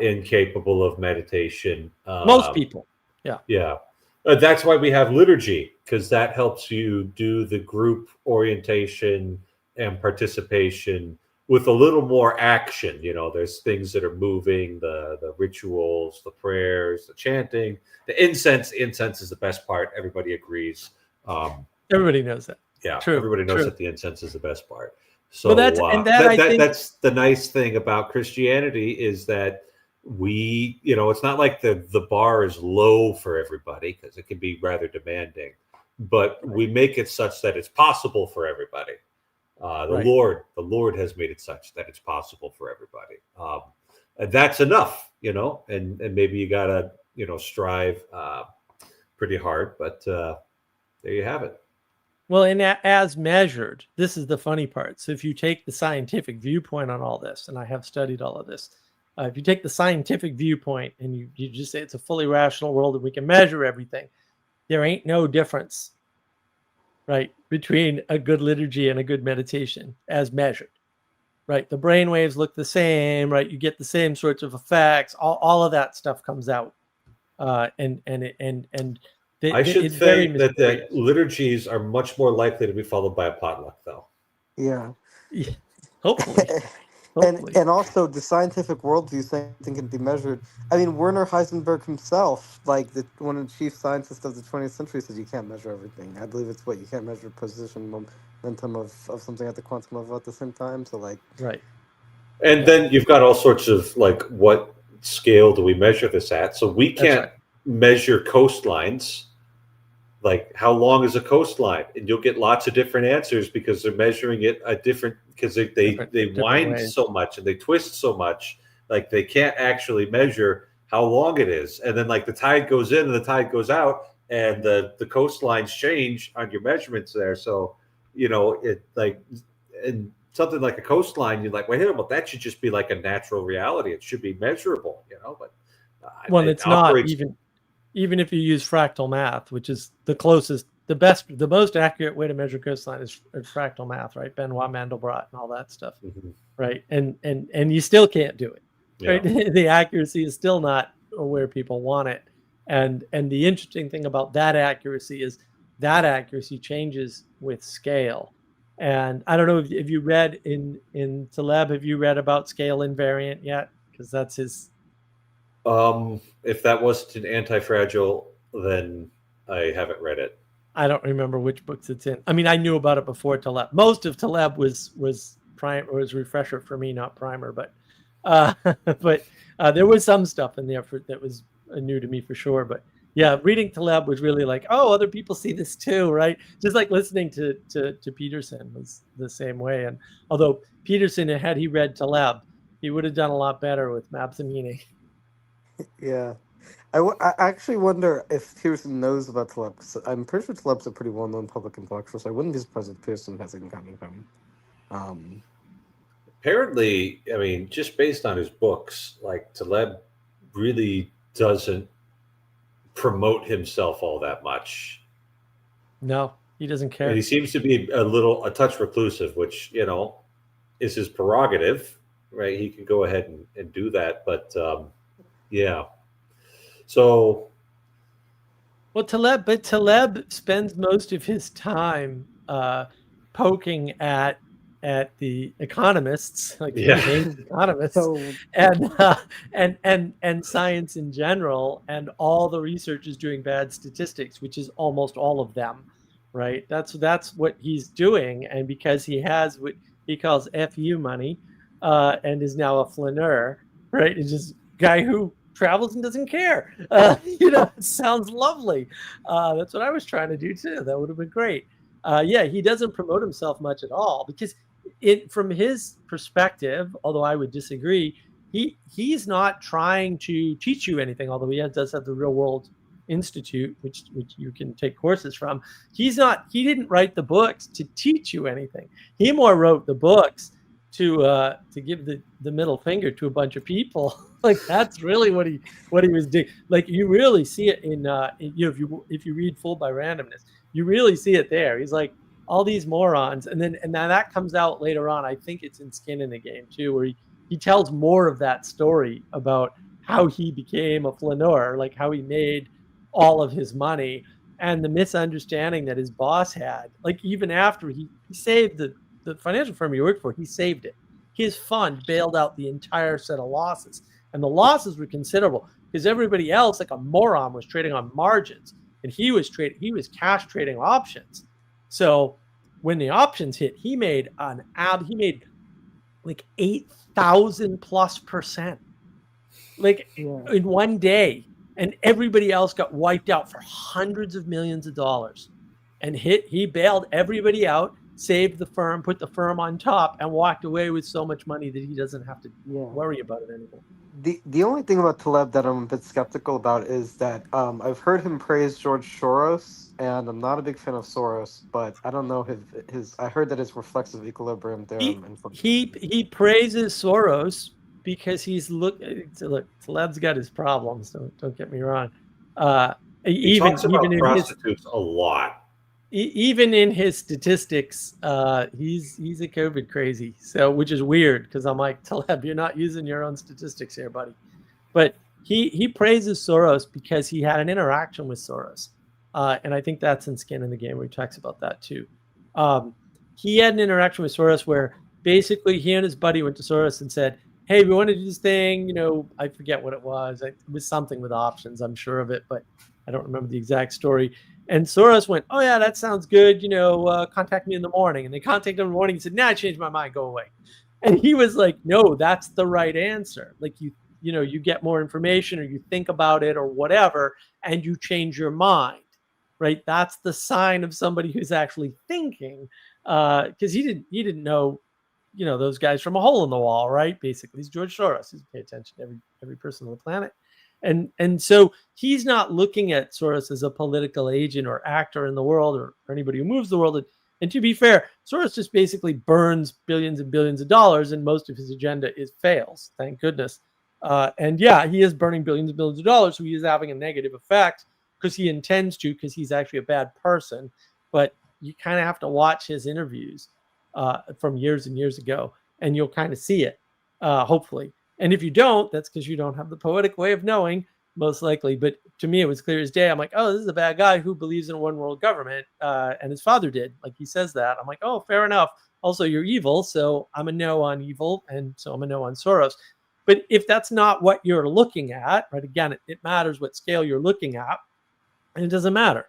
incapable of meditation. Most people. Yeah. Yeah. That's why we have liturgy, because that helps you do the group orientation and participation with a little more action. There's things that are moving, the rituals, the prayers, the chanting, the incense. Incense is the best part. Everybody agrees. Everybody knows that. Yeah, True. everybody knows True. that the incense is the best part. Well, So I think that's the nice thing about Christianity, is that it's not like the bar is low for everybody, because it can be rather demanding, but we make it such that it's possible for everybody. The Right. Lord has made it such that it's possible for everybody. And that's enough, and maybe you gotta, strive pretty hard, but there you have it. Well, and as measured, this is the funny part. So if you take the scientific viewpoint on all this, and I have studied all of this, if you take the scientific viewpoint and you just say it's a fully rational world and we can measure everything, there ain't no difference, right, between a good liturgy and a good meditation as measured, right? The brain waves look the same, right? You get the same sorts of effects. All of that stuff comes out, and I should it's very think that the mysterious. liturgies are much more likely to be followed by a potluck, though. Yeah. Yeah, hopefully. And also the scientific worldview thing can be measured. I mean, Werner Heisenberg himself, like one of the chief scientists of the 20th century, says you can't measure everything. I believe it's what you can't measure position momentum of something at the quantum level at the same time. So like, Right. And then you've got all sorts of, like, what scale do we measure this at? So we can't right. measure coastlines. Like, how long is a coastline? And you'll get lots of different answers, because they're measuring it a different, because they Different wind ways. so much and they twist so much. Like, they can't actually measure how long it is. And then, like, the tide goes in and the tide goes out, and the coastlines change on your measurements there. So, it, like, and something like a coastline, you're like, wait a minute, that should just be like a natural reality. It should be measurable, but Well, it it's not operates. even if you use fractal math, which is the closest, the most accurate way to measure coastline is fractal math, right? Benoit Mandelbrot and all that stuff, Mhm. right? And you still can't do it, right? Yeah. The accuracy is still not where people want it. And the interesting thing about that accuracy is that accuracy changes with scale. And I don't know if you read in Taleb, have you read about scale invariant yet? Because that's his. If that wasn't an Anti-Fragile, then I haven't read it. I don't remember which books it's in. I mean, I knew about it before Taleb. Most of Taleb was refresher for me, not primer. But there was some stuff in there that was new to me for sure. But yeah, reading Taleb was really like, oh, other people see this too, right? Just like listening to Peterson was the same way. And although Peterson, had he read Taleb, he would have done a lot better with Mabsamini. yeah. I actually wonder if Pearson knows about Taleb. 'Cause I'm pretty sure Taleb's a pretty well-known public intellectual, so I wouldn't be surprised if Pearson has it coming from him. Apparently, I mean, just based on his books, like, Taleb really doesn't promote himself all that much. No, he doesn't care. And he seems to be a touch reclusive, which, is his prerogative, right? He can go ahead and do that. But yeah. So, well, Taleb spends most of his time poking at the economists, like economists, So and science in general, and all the research is doing bad statistics, which is almost all of them, right? That's what he's doing, and because he has what he calls FU money, and is now a flaneur, right? It's just guy who travels and doesn't care. It sounds lovely. That's what I was trying to do too. That would have been great. Yeah, he doesn't promote himself much at all, because from his perspective, although I would disagree, he's not trying to teach you anything, although he does have the Real World Institute, which you can take courses from. He didn't write the books to teach you anything. He more wrote the books to give the middle finger to a bunch of people. Like, that's really what he was doing. Like, you really see it in if you read Fooled by Randomness, you really see it there. He's like, all these morons, and then that comes out later on. I think it's in Skin in the Game too, where he tells more of that story about how he became a flaneur, like how he made all of his money, and the misunderstanding that his boss had. Like even after he saved the financial firm he worked for, he saved it. His fund bailed out the entire set of losses, and the losses were considerable because everybody else, like a moron, was trading on margins, and he was cash trading options. So when the options hit, he made like 8,000+%, like in one day, and everybody else got wiped out for hundreds of millions of dollars. And he bailed everybody out, saved the firm, put the firm on top, and walked away with so much money that he doesn't have to worry about it anymore. The only thing about Taleb that I'm a bit skeptical about is that I've heard him praise George Soros, and I'm not a big fan of Soros, but I don't know his I heard that his reflexive equilibrium theorem. He praises Soros because look, Taleb's got his problems. Don't get me wrong. He talks about prostitutes a lot. Even in his statistics, he's a COVID crazy. So, which is weird because I'm like, Taleb, you're not using your own statistics here, buddy. But he praises Soros because he had an interaction with Soros, and I think that's in Skin in the Game where he talks about that too. He had an interaction with Soros where basically he and his buddy went to Soros and said, hey, we want to do this thing. I forget what it was. It was something with options. I'm sure of it, but I don't remember the exact story. And Soros went, oh, yeah, that sounds good. Contact me in the morning. And they contacted him in the morning and said, I changed my mind. Go away. And he was like, no, that's the right answer. Like, you get more information or you think about it or whatever, and you change your mind, right? That's the sign of somebody who's actually thinking, because he didn't know, those guys from a hole in the wall, right? Basically, he's George Soros. He's pay attention to every person on the planet. And so he's not looking at Soros as a political agent or actor in the world or anybody who moves the world. And to be fair, Soros just basically burns billions and billions of dollars, and most of his agenda fails. Thank goodness. And yeah, he is burning billions and billions of dollars, so he is having a negative effect because he intends to, because he's actually a bad person. But you kind of have to watch his interviews from years and years ago, and you'll kind of see it, hopefully. And if you don't, that's because you don't have the poetic way of knowing, most likely. But to me, it was clear as day. I'm like, oh, this is a bad guy who believes in a one world government. And his father did. Like, he says that. I'm like, oh, fair enough. Also, you're evil. So I'm a no on evil. And so I'm a no on Soros. But if that's not what you're looking at, right, again, it matters what scale you're looking at. And it doesn't matter,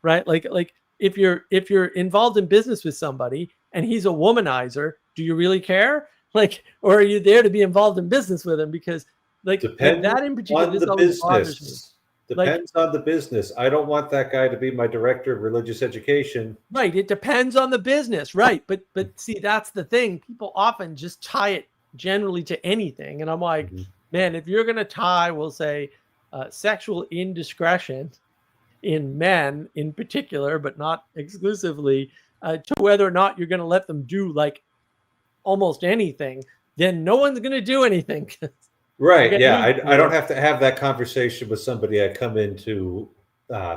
right? Like if you're involved in business with somebody and he's a womanizer, do you really care? Like, or are you there to be involved in business with him? Because depends that in particular, on the business. Depends on the business. I don't want that guy to be my director of religious education. Right. It depends on the business. Right. But see, that's the thing. People often just tie it generally to anything. And I'm like, man, if you're going to tie, we'll say, sexual indiscretion in men in particular, but not exclusively, to whether or not you're going to let them do like almost anything, then no one's going to do anything. Right. Yeah. I don't have to have that conversation with somebody I come in to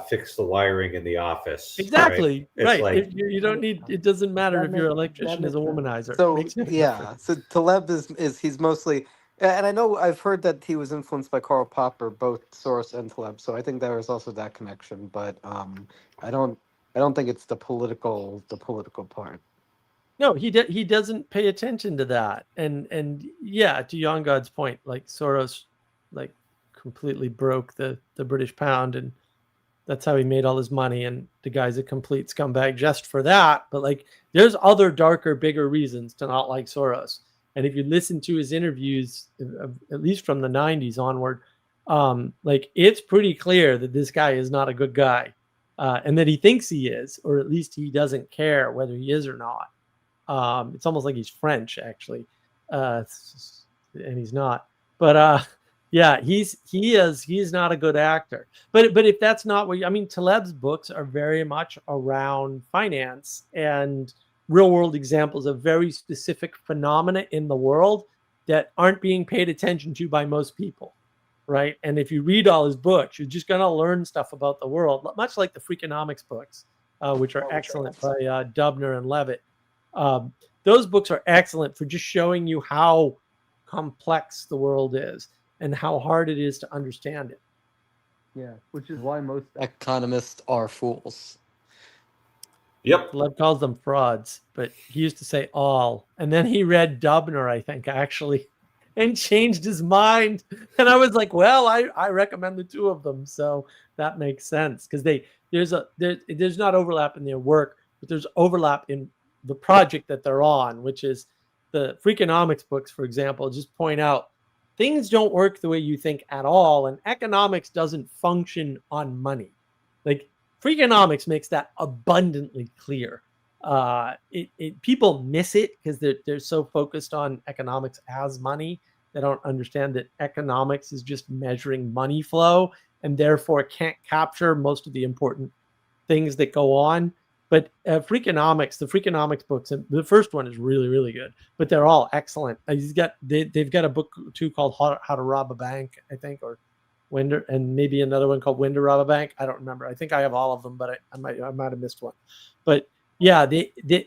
fix the wiring in the office. Exactly. Right. Like, you don't need, it doesn't matter if your electrician is a womanizer. So yeah. So Taleb is he's mostly, and I know I've heard that he was influenced by Karl Popper, both Soros and Taleb. So I think there is also that connection, but I don't think it's the political part. No, he doesn't pay attention to that. And yeah, to Jan God's point, like Soros like completely broke the British pound, and that's how he made all his money, and the guy's a complete scumbag just for that. But like there's other darker, bigger reasons to not like Soros. And if you listen to his interviews, at least from the 90s onward, like it's pretty clear that this guy is not a good guy, and that he thinks he is, or at least he doesn't care whether he is or not. It's almost like he's French, actually, and he's not. But yeah, he's not a good actor. But if that's not what I mean, Taleb's books are very much around finance and real world examples of very specific phenomena in the world that aren't being paid attention to by most people, right? And if you read all his books, you're just gonna learn stuff about the world, much like the Freakonomics books, which are excellent by Dubner and Levitt. Those books are excellent for just showing you how complex the world is and how hard it is to understand it. Yeah, which is why most economists are fools. Yep. Lev calls them frauds, but he used to say all. And then he read Dubner, I think, actually, and changed his mind. And I was like, well, I recommend the two of them. So that makes sense because there's not overlap in their work, but there's overlap in the project that they're on, which is the Freakonomics books, for example, just point out things don't work the way you think at all. And economics doesn't function on money. Like Freakonomics makes that abundantly clear. People miss it because they're so focused on economics as money. They don't understand that economics is just measuring money flow and therefore can't capture most of the important things that go on. But the Freakonomics books, and the first one is really, really good, but they're all excellent. They've got a book too called How to Rob a Bank, I think, or and maybe another one called When to Rob a Bank. I don't remember. I think I have all of them, but I might have missed one. But yeah,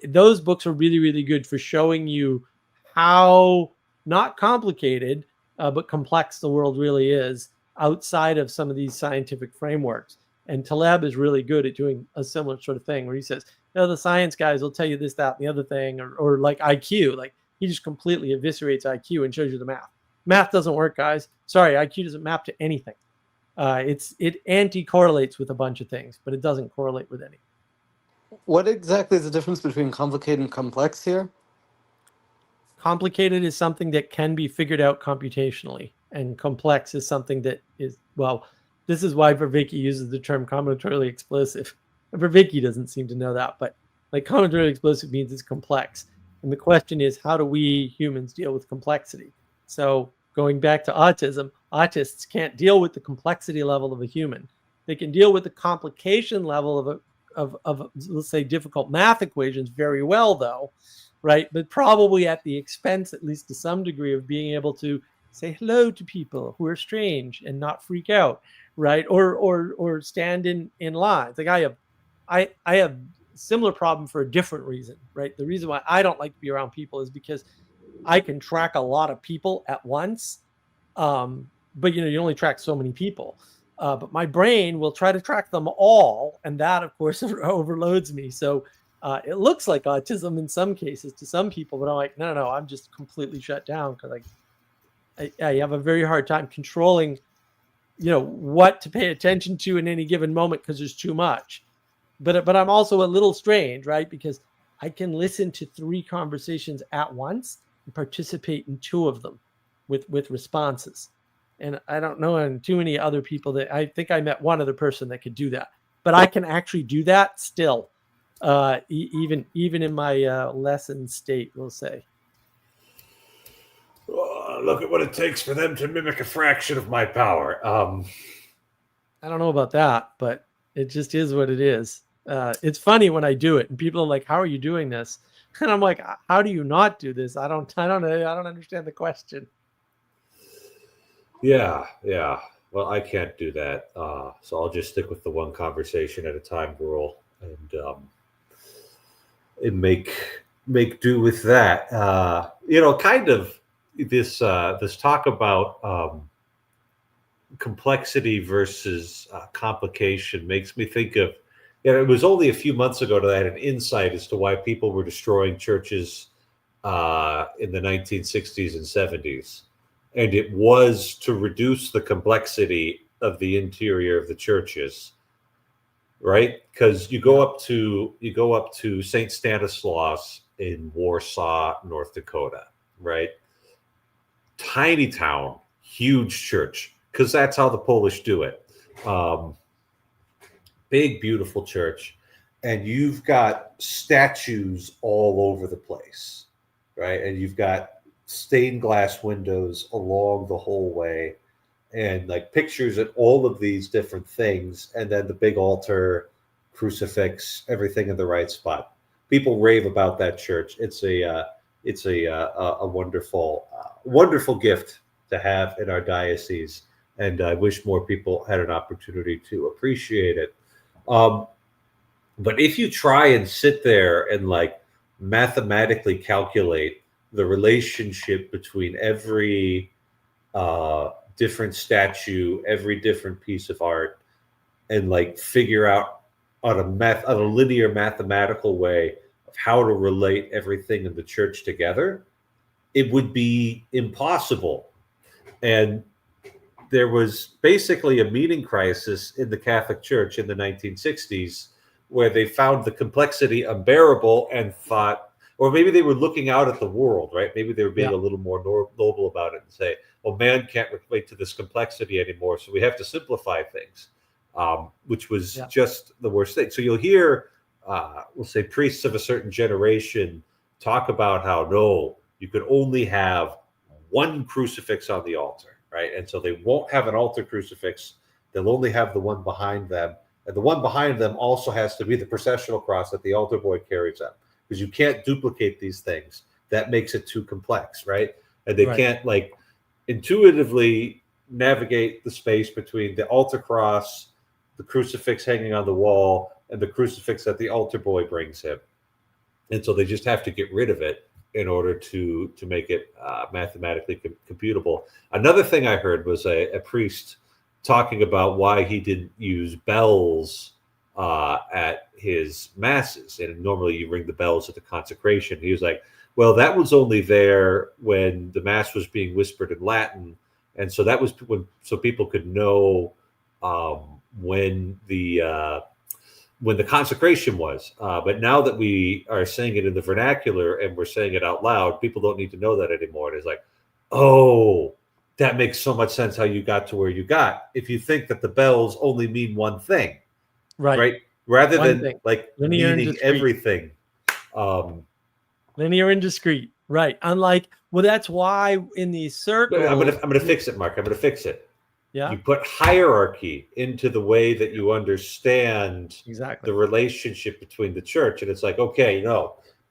those books are really, really good for showing you how not complicated, but complex the world really is outside of some of these scientific frameworks. And Taleb is really good at doing a similar sort of thing where he says, the science guys will tell you this, that, and the other thing, or like IQ. Like he just completely eviscerates IQ and shows you the math. Math doesn't work, guys. Sorry, IQ doesn't map to anything. It anti-correlates with a bunch of things, but it doesn't correlate with any. What exactly is the difference between complicated and complex here? Complicated is something that can be figured out computationally, and complex is something that is, well, this is why Vervaeke uses the term combinatorially explosive. Vervaeke doesn't seem to know that, but like combinatorially explosive means it's complex. And the question is, how do we humans deal with complexity? So going back to autism, autists can't deal with the complexity level of a human. They can deal with the complication level of let's say, difficult math equations very well, though, right? But probably at the expense, at least to some degree, of being able to say hello to people who are strange and not freak out, right? Or stand in lines. Like I have similar problem for a different reason, right? The reason why I don't like to be around people is because I can track a lot of people at once. But you only track so many people. But my brain will try to track them all. And that, of course, overloads me. So it looks like autism in some cases to some people, but I'm like, no, I'm just completely shut down because I have a very hard time controlling, what to pay attention to in any given moment because there's too much. But I'm also a little strange, right? Because I can listen to 3 conversations at once and participate in 2 of them with responses. And I don't know too many other people that I think I met one other person that could do that, but I can actually do that still, even in my lesson state, we'll say. Look at what it takes for them to mimic a fraction of my power. I don't know about that, but it just is what it is. It's funny when I do it and people are like, how are you doing this? And I'm like, how do you not do this? I don't understand the question. Yeah. Well, I can't do that. So I'll just stick with the one conversation at a time rule and make do with that. Kind of this talk about complexity versus complication makes me think of, it was only a few months ago that I had an insight as to why people were destroying churches in the 1960s and 70s. And it was to reduce the complexity of the interior of the churches, right? Because you go up to St. Stanislaus in Warsaw, North Dakota, right? Tiny town, huge church, because that's how the Polish do it. Big, beautiful church. And you've got statues all over the place, right? And you've got stained glass windows along the whole way and like pictures and all of these different things. And then the big altar, crucifix, everything in the right spot. People rave about that church. It's a wonderful gift to have in our diocese. And I wish more people had an opportunity to appreciate it. But if you try and sit there and like mathematically calculate the relationship between every different statue, every different piece of art, and like figure out on a linear mathematical way of how to relate everything in the church together, it would be impossible. And there was basically a meaning crisis in the Catholic Church in the 1960s where they found the complexity unbearable and thought, or maybe they were looking out at the world, right? Maybe they were being a little more noble about it and say, well, man can't relate to this complexity anymore, so we have to simplify things, which was just the worst thing. So you'll hear, we'll say, priests of a certain generation talk about how, no, you could only have one crucifix on the altar. Right. And so they won't have an altar crucifix. They'll only have the one behind them. And the one behind them also has to be the processional cross that the altar boy carries up, because you can't duplicate these things. That makes it too complex. Right. And they can't like intuitively navigate the space between the altar cross, the crucifix hanging on the wall, and the crucifix that the altar boy brings him. And so they just have to get rid of it in order to make it mathematically computable. Another thing I heard was a priest talking about why he didn't use bells at his masses. And normally you ring the bells at the consecration. He was like, well, that was only there when the mass was being whispered in Latin. And so that was so people could know when the consecration was. But now that we are saying it in the vernacular and we're saying it out loud, people don't need to know that anymore. It's like, oh, that makes so much sense how you got to where you got. If you think that the bells only mean one thing, right? Rather One than thing. like Linear and meaning discrete. everything. Linear and discrete, right? Unlike, well, that's why in these circles. I'm gonna fix it, Mark. I'm gonna fix it. Yeah. You put hierarchy into the way that you understand Exactly the relationship between the church. And it's like, okay,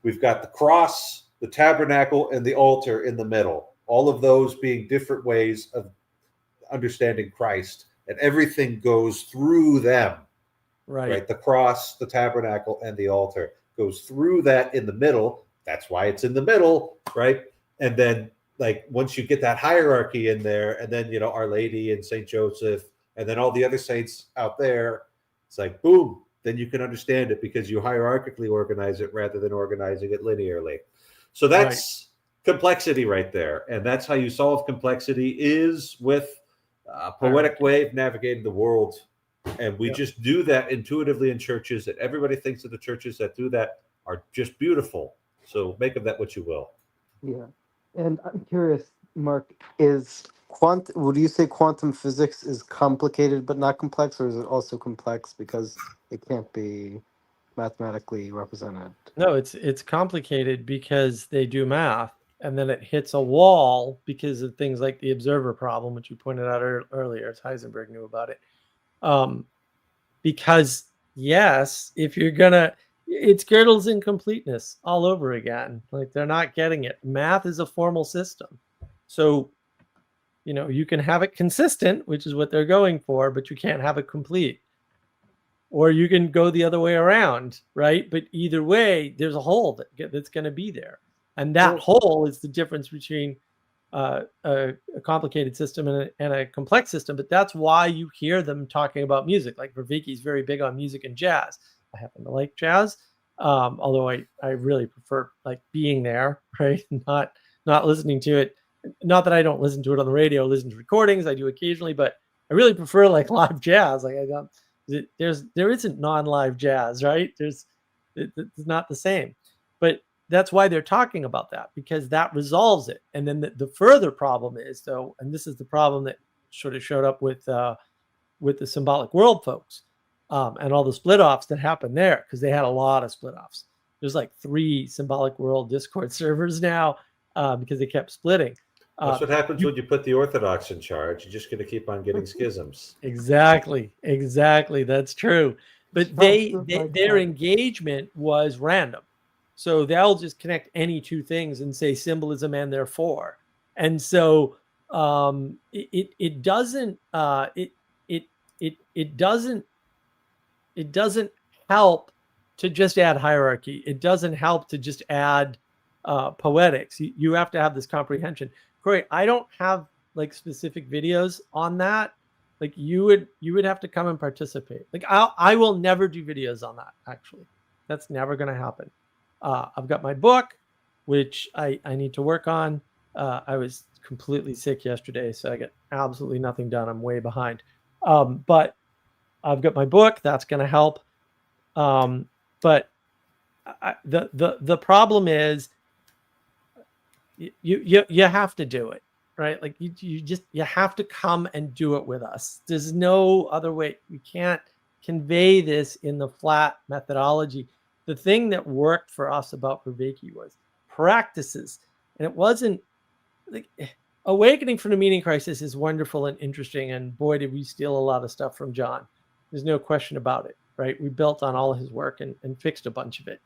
we've got the cross, the tabernacle, and the altar in the middle, all of those being different ways of understanding Christ, and everything goes through them, right? The cross, the tabernacle, and the altar goes through that in the middle. That's why it's in the middle, right? And then like once you get that hierarchy in there, and then Our Lady and Saint Joseph, and then all the other saints out there, it's like boom, then you can understand it because you hierarchically organize it rather than organizing it linearly. So that's complexity right there, and that's how you solve complexity is with a poetic way of navigating the world. And we just do that intuitively in churches, and everybody thinks that the churches that do that are just beautiful. So make of that what you will. Yeah. And I'm curious, Mark, would you say quantum physics is complicated but not complex, or is it also complex because it can't be mathematically represented? No, it's complicated because they do math, and then it hits a wall because of things like the observer problem, which you pointed out earlier. Heisenberg knew about it. Because yes, if you're gonna, it's Gödel's incompleteness all over again. Like they're not getting it. Math is a formal system, so you can have it consistent, which is what they're going for, but you can't have it complete. Or you can go the other way around, right? But either way, there's a hole that's going to be there, and that hole is the difference between a complicated system and a complex system. But that's why you hear them talking about music. Like Vervaeke's very big on music and jazz. I happen to like jazz, although I really prefer like being there, right? Not listening to it. Not that I don't listen to it on the radio, listen to recordings. I do occasionally, but I really prefer like live jazz. Like there isn't non-live jazz, right? It's not the same, but that's why they're talking about that, because that resolves it. And then the further problem is though, and this is the problem that sort of showed up with the symbolic world folks, and all the split offs that happened there, because they had a lot of split offs. There's like 3 symbolic world Discord servers now, because they kept splitting. That's what happens when you put the Orthodox in charge. You're just going to keep on getting schisms. Exactly. That's true. But their engagement was random. So they'll just connect any 2 things and say symbolism and therefore. And so it doesn't help to just add hierarchy. It doesn't help to just add poetics. You have to have this comprehension. Corey, I don't have like specific videos on that. Like you would have to come and participate. Like I will never do videos on that. Actually, that's never going to happen. I've got my book, which I need to work on. I was completely sick yesterday, so I got absolutely nothing done. I'm way behind. But I've got my book. That's going to help. But the problem is you have to do it, right? Like you have to come and do it with us. There's no other way. We can't convey this in the flat methodology. The thing that worked for us about Vervaeke was practices, and it wasn't like awakening from the meaning crisis is wonderful and interesting. And boy, did we steal a lot of stuff from John. There's no question about it, right? We built on all of his work and fixed a bunch of it.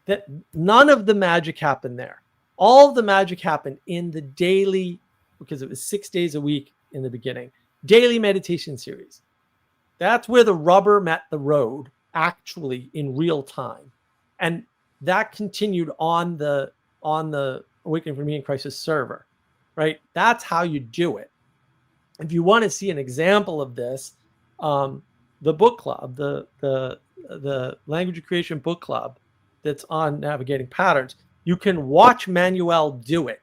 That none of the magic happened there. All of the magic happened in the daily, because it was 6 days a week in the beginning, daily meditation series. That's where the rubber met the road, actually in real time. And that continued on the Awakening from Meaning Crisis server, right? That's how you do it. If you want to see an example of this, the book club, the Language of Creation book club that's on Navigating Patterns, you can watch Manuel do it,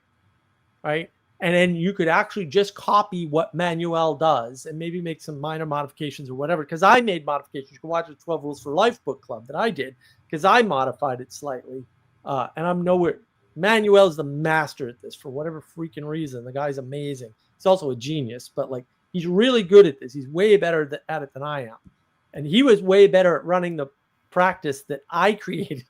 right? And then you could actually just copy what Manuel does and maybe make some minor modifications or whatever. Because I made modifications. You can watch the 12 Rules for Life book club that I did because I modified it slightly. And I'm nowhere. Manuel's the master at this for whatever freaking reason. The guy's amazing. He's also a genius, but like he's really good at this. He's way better at it than I am. And he was way better at running the practice that I created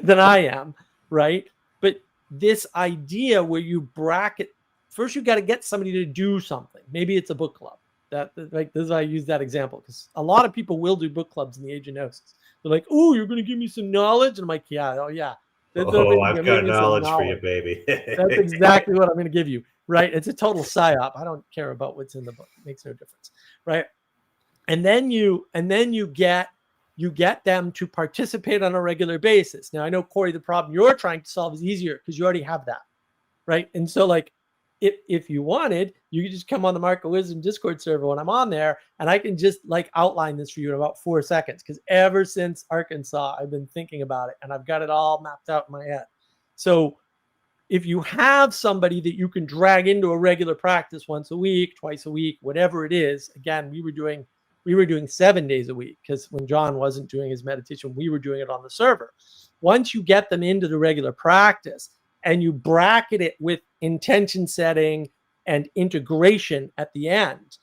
than I am, right? But this idea where you bracket, first you got to get somebody to do something. Maybe it's a book club. That like this is why I use that example, because a lot of people will do book clubs in the age of Gnosis. They're like, "Oh, you're going to give me some knowledge," and I'm like, "Yeah, oh yeah." I've got knowledge for you, baby. That's exactly what I'm going to give you, right? It's a total psyop. I don't care about what's in the book; it makes no difference, right? And then you get them to participate on a regular basis. Now I know, Corey, the problem you're trying to solve is easier because you already have that, right? And so like, if you wanted, you could just come on the Mark of Wisdom Discord server when I'm on there, and I can just like outline this for you in about 4 seconds. Because ever since Arkansas, I've been thinking about it, and I've got it all mapped out in my head. So if you have somebody that you can drag into a regular practice once a week, twice a week, whatever it is, again, we were doing 7 days a week because when John wasn't doing his meditation, we were doing it on the server. Once you get them into the regular practice and you bracket it with intention setting and integration at the end,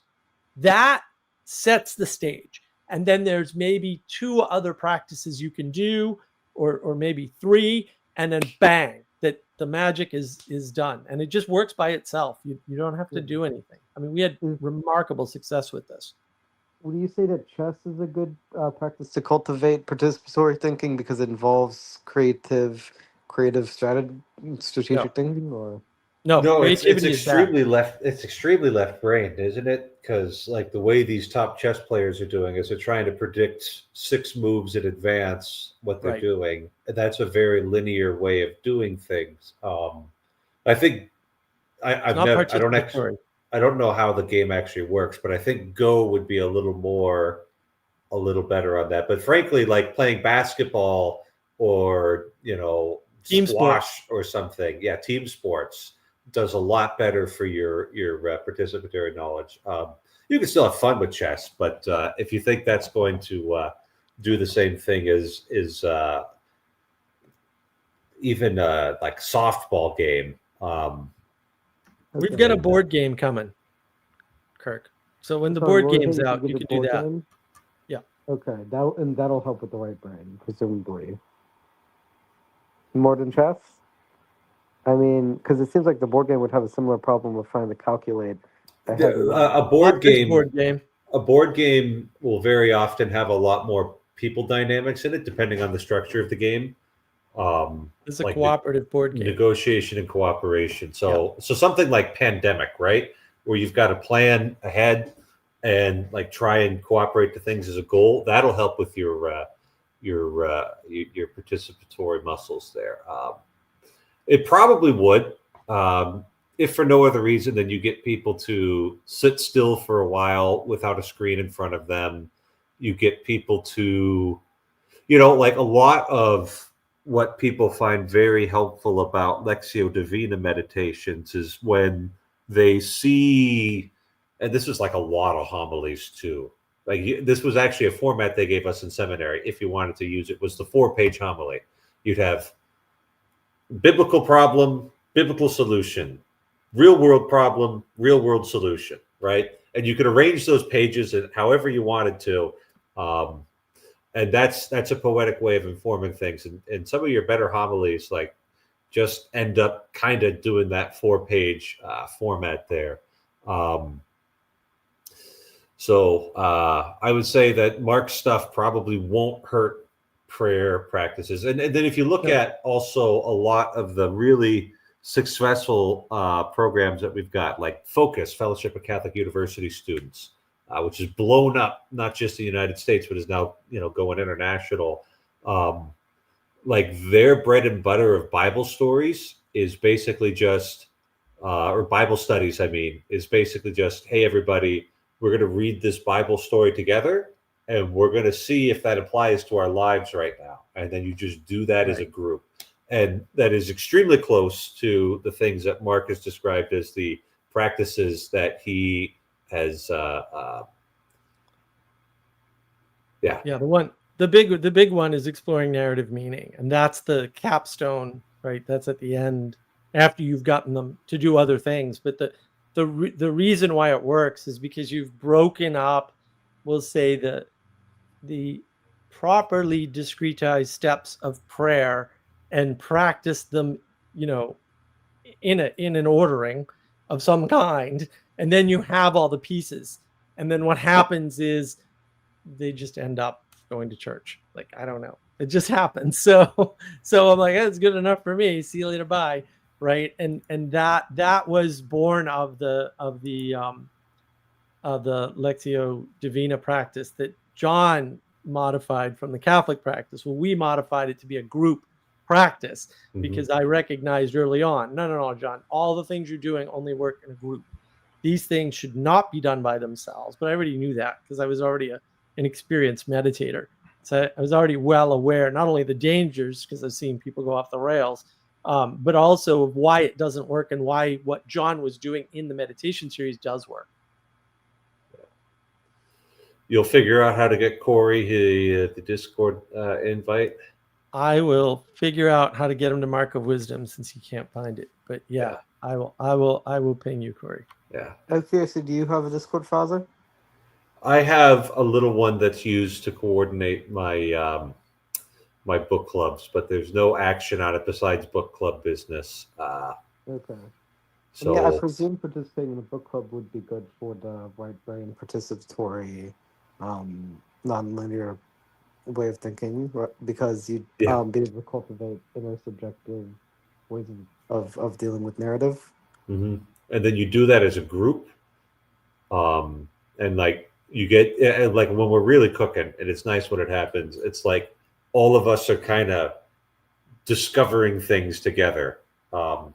that sets the stage. And then there's maybe 2 other practices you can do, or maybe 3, and then bang, that the magic is done. And it just works by itself. You don't have to do anything. I mean, we had remarkable success with this. Would you say that chess is a good practice to cultivate participatory thinking because it involves creative strategic thinking, or no, it's extremely left. It's extremely left-brained, isn't it? Because like the way these top chess players are doing is they're trying to predict 6 moves in advance what they're doing, and that's a very linear way of doing things. I think I don't know how the game actually works, but I think Go would be a little better on that. But frankly, like playing basketball or team squash sports or something, team sports does a lot better for your participatory knowledge. You can still have fun with chess, but if you think that's going to do the same thing as even like softball game. We've got a board game coming, Kirk. So when the board game's out, you can do that. Game? Yeah. Okay. That'll help with the right brain, presumably. More than chess? I mean, because it seems like the board game would have a similar problem of trying to calculate. A board game will very often have a lot more people dynamics in it, depending on the structure of the game. It's a like cooperative board game. Negotiation and cooperation. So something like Pandemic, right? Where you've got to plan ahead and like try and cooperate to things as a goal. That'll help with your participatory muscles there. It probably would. If for no other reason than you get people to sit still for a while without a screen in front of them. You get people to, like a lot of what people find very helpful about Lectio Divina meditations is when they see, and this was like a lot of homilies too. Like this was actually a format they gave us in seminary. If you wanted to use it, was the 4-page homily. You'd have biblical problem, biblical solution, real world problem, real world solution, right? And you could arrange those pages and however you wanted to. And that's a poetic way of informing things. And some of your better homilies, like, just end up kind of doing that 4-page format there. So I would say that Mark's stuff probably won't hurt prayer practices. And then if you look at also a lot of the really successful programs that we've got, like Focus, Fellowship of Catholic University Students, which is blown up, not just in the United States, but is now, going international. Like their bread and butter of Bible stories is basically just, or Bible studies, is basically just, hey, everybody, we're going to read this Bible story together and we're going to see if that applies to our lives right now. And then you just do that as a group. And that is extremely close to the things that Mark has described as the practices that he has. The big one is exploring narrative meaning. And that's the capstone, right? That's at the end after you've gotten them to do other things. But the reason why it works is because you've broken up, we'll say, the properly discretized steps of prayer and practiced them, in an ordering of some kind, and then you have all the pieces. And then what happens is they just end up going to church. Like, I don't know, it just happens. So I'm like, that's good enough for me. See you later, bye. Right. And that was born of the Lectio Divina practice that John modified from the Catholic practice. Well, we modified it to be a group practice because I recognized early on, no, John, all the things you're doing only work in a group. These things should not be done by themselves. But I already knew that because I was already an experienced meditator. So I was already well aware, not only the dangers, because I've seen people go off the rails, but also of why it doesn't work and why what John was doing in the meditation series does work. You'll figure out how to get Corey the Discord invite. I will figure out how to get him to Mark of Wisdom since he can't find it. But yeah. I will ping you, Corey. Yeah. I'm curious, do you have a Discord, Father? I have a little one that's used to coordinate my my book clubs, but there's no action on it besides book club business. Okay. So yeah, I presume participating in a book club would be good for the right brain participatory, non-linear way of thinking, because you'd be able to cultivate inner subjective ways of dealing with narrative. Mm-hmm. And then you do that as a group, and like you get like when we're really cooking, and it's nice when it happens. It's like all of us are kind of discovering things together. It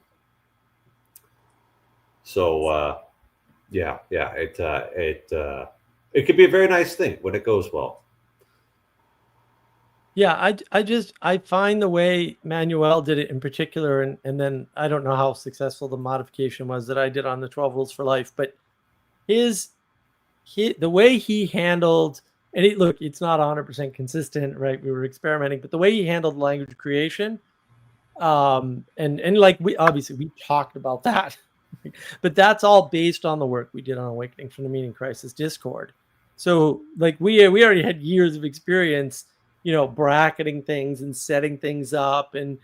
could be a very nice thing when it goes well. Yeah, I find the way Manuel did it in particular, and then I don't know how successful the modification was that I did on the 12 Rules for Life, but the way he handled, and it's not 100% consistent, right? We were experimenting, but the way he handled language creation, and like we talked about that, but that's all based on the work we did on Awakening from the Meaning Crisis Discord. So like we already had years of experience, bracketing things and setting things up, and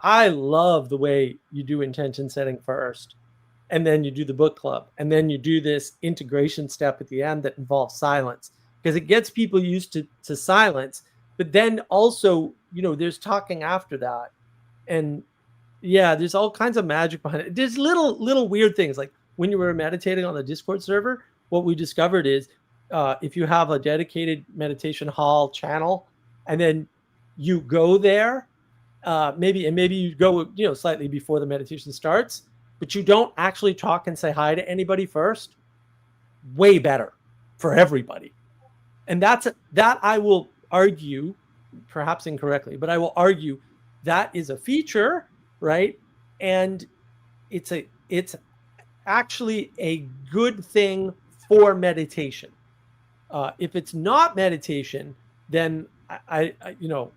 I love the way you do intention setting first, and then you do the book club, and then you do this integration step at the end that involves silence, because it gets people used to silence. But then also, there's talking after that, and there's all kinds of magic behind it. There's little weird things, like when you were meditating on the Discord server, what we discovered is if you have a dedicated meditation hall channel, and then you go there, maybe you go, slightly before the meditation starts, but you don't actually talk and say hi to anybody first. Way better for everybody. And that I will argue, perhaps incorrectly, but I will argue that is a feature, right? And it's actually a good thing for meditation. If it's not meditation, then I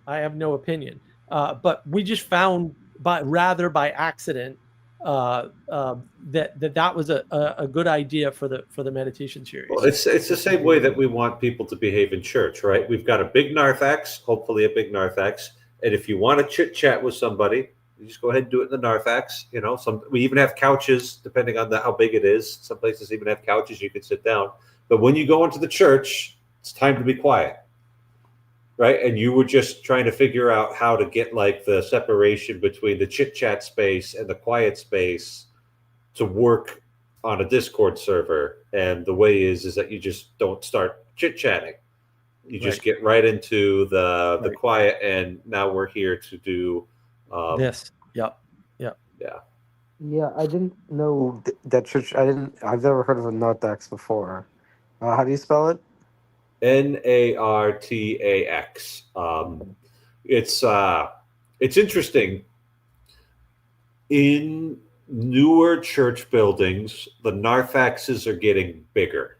have no opinion. But we just found, by accident, that was a good idea for the meditation Well, series. it's the same way that we want people to behave in church, right? We've got a big narthex, hopefully a big narthex, and if you want to chit chat with somebody, you just go ahead and do it in the narthex. We even have couches, depending on how big it is. Some places even have couches you can sit down. But when you go into the church, it's time to be quiet, right? And you were just trying to figure out how to get like the separation between the chit chat space and the quiet space to work on a Discord server. And the way is that you just don't start chit chatting. You just get right into the quiet. And now we're here to do this. Yep. Yeah. Yeah, I didn't know that church. I've never heard of a narthex before. How do you spell it? Nartax. It's interesting. In newer church buildings, the narthexes are getting bigger.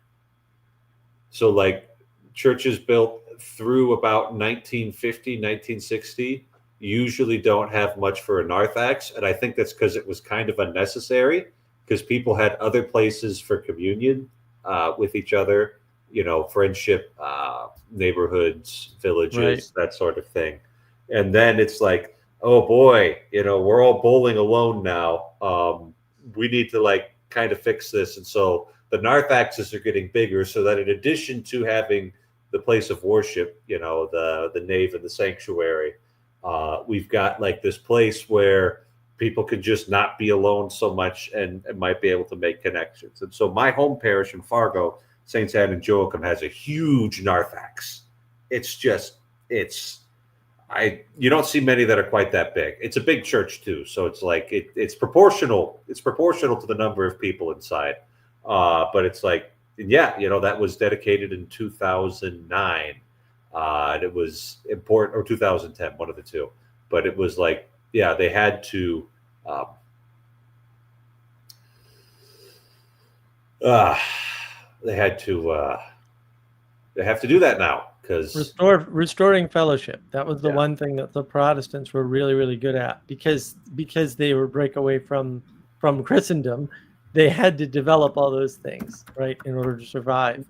So like churches built through about 1950, 1960 usually don't have much for a narthex. And I think that's because it was kind of unnecessary, because people had other places for communion with each other, friendship, neighborhoods, villages, that sort of thing. And then it's like, oh boy, we're all bowling alone now. We need to like kind of fix this. And so the narthexes are getting bigger, so that in addition to having the place of worship, the nave and the sanctuary, we've got like this place where people can just not be alone so much and might be able to make connections. And so my home parish in Fargo, St. Anne and Joachim, has a huge narthex. You don't see many that are quite that big. It's a big church too, so it's like it's proportional. It's proportional to the number of people inside. But it's like, yeah, that was dedicated in 2009, and it was important, or 2010, one of the two. But it was like, yeah, they had to. They have to do that now, because restoring fellowship. That was the one thing that the Protestants were really, really good at, because they were break away from Christendom. They had to develop all those things, right, in order to survive.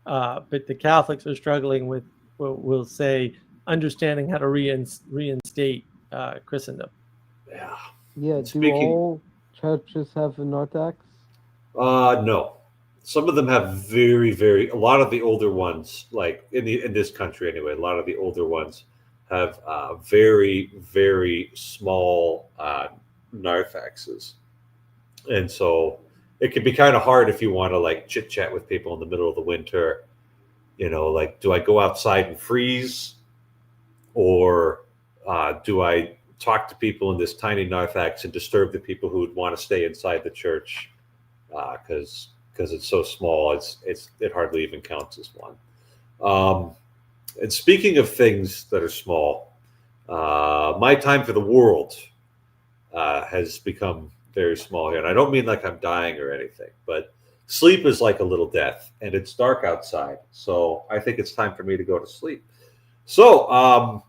But the Catholics are struggling with, we'll say, understanding how to reinstate Christendom. Yeah. Yeah. Do all churches have a narthex? No. Some of them have a lot of the older ones, like in this country anyway, a lot of the older ones have very, very small narthexes. And so it can be kind of hard if you want to like chit chat with people in the middle of the winter, like, do I go outside and freeze, or do I talk to people in this tiny narthex and disturb the people who would want to stay inside the church? Because it's so small, it hardly even counts as one. And speaking of things that are small, my time for the world has become very small here. And I don't mean like I'm dying or anything, but sleep is like a little death, and it's dark outside. So I think it's time for me to go to sleep. So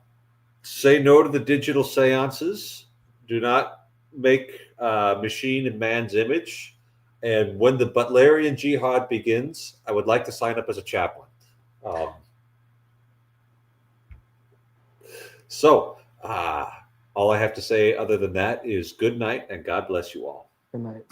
say no to the digital seances. Do not make machine in man's image. And when the Butlerian Jihad begins, I would like to sign up as a chaplain. All I have to say other than that is good night, and God bless you all. Good night.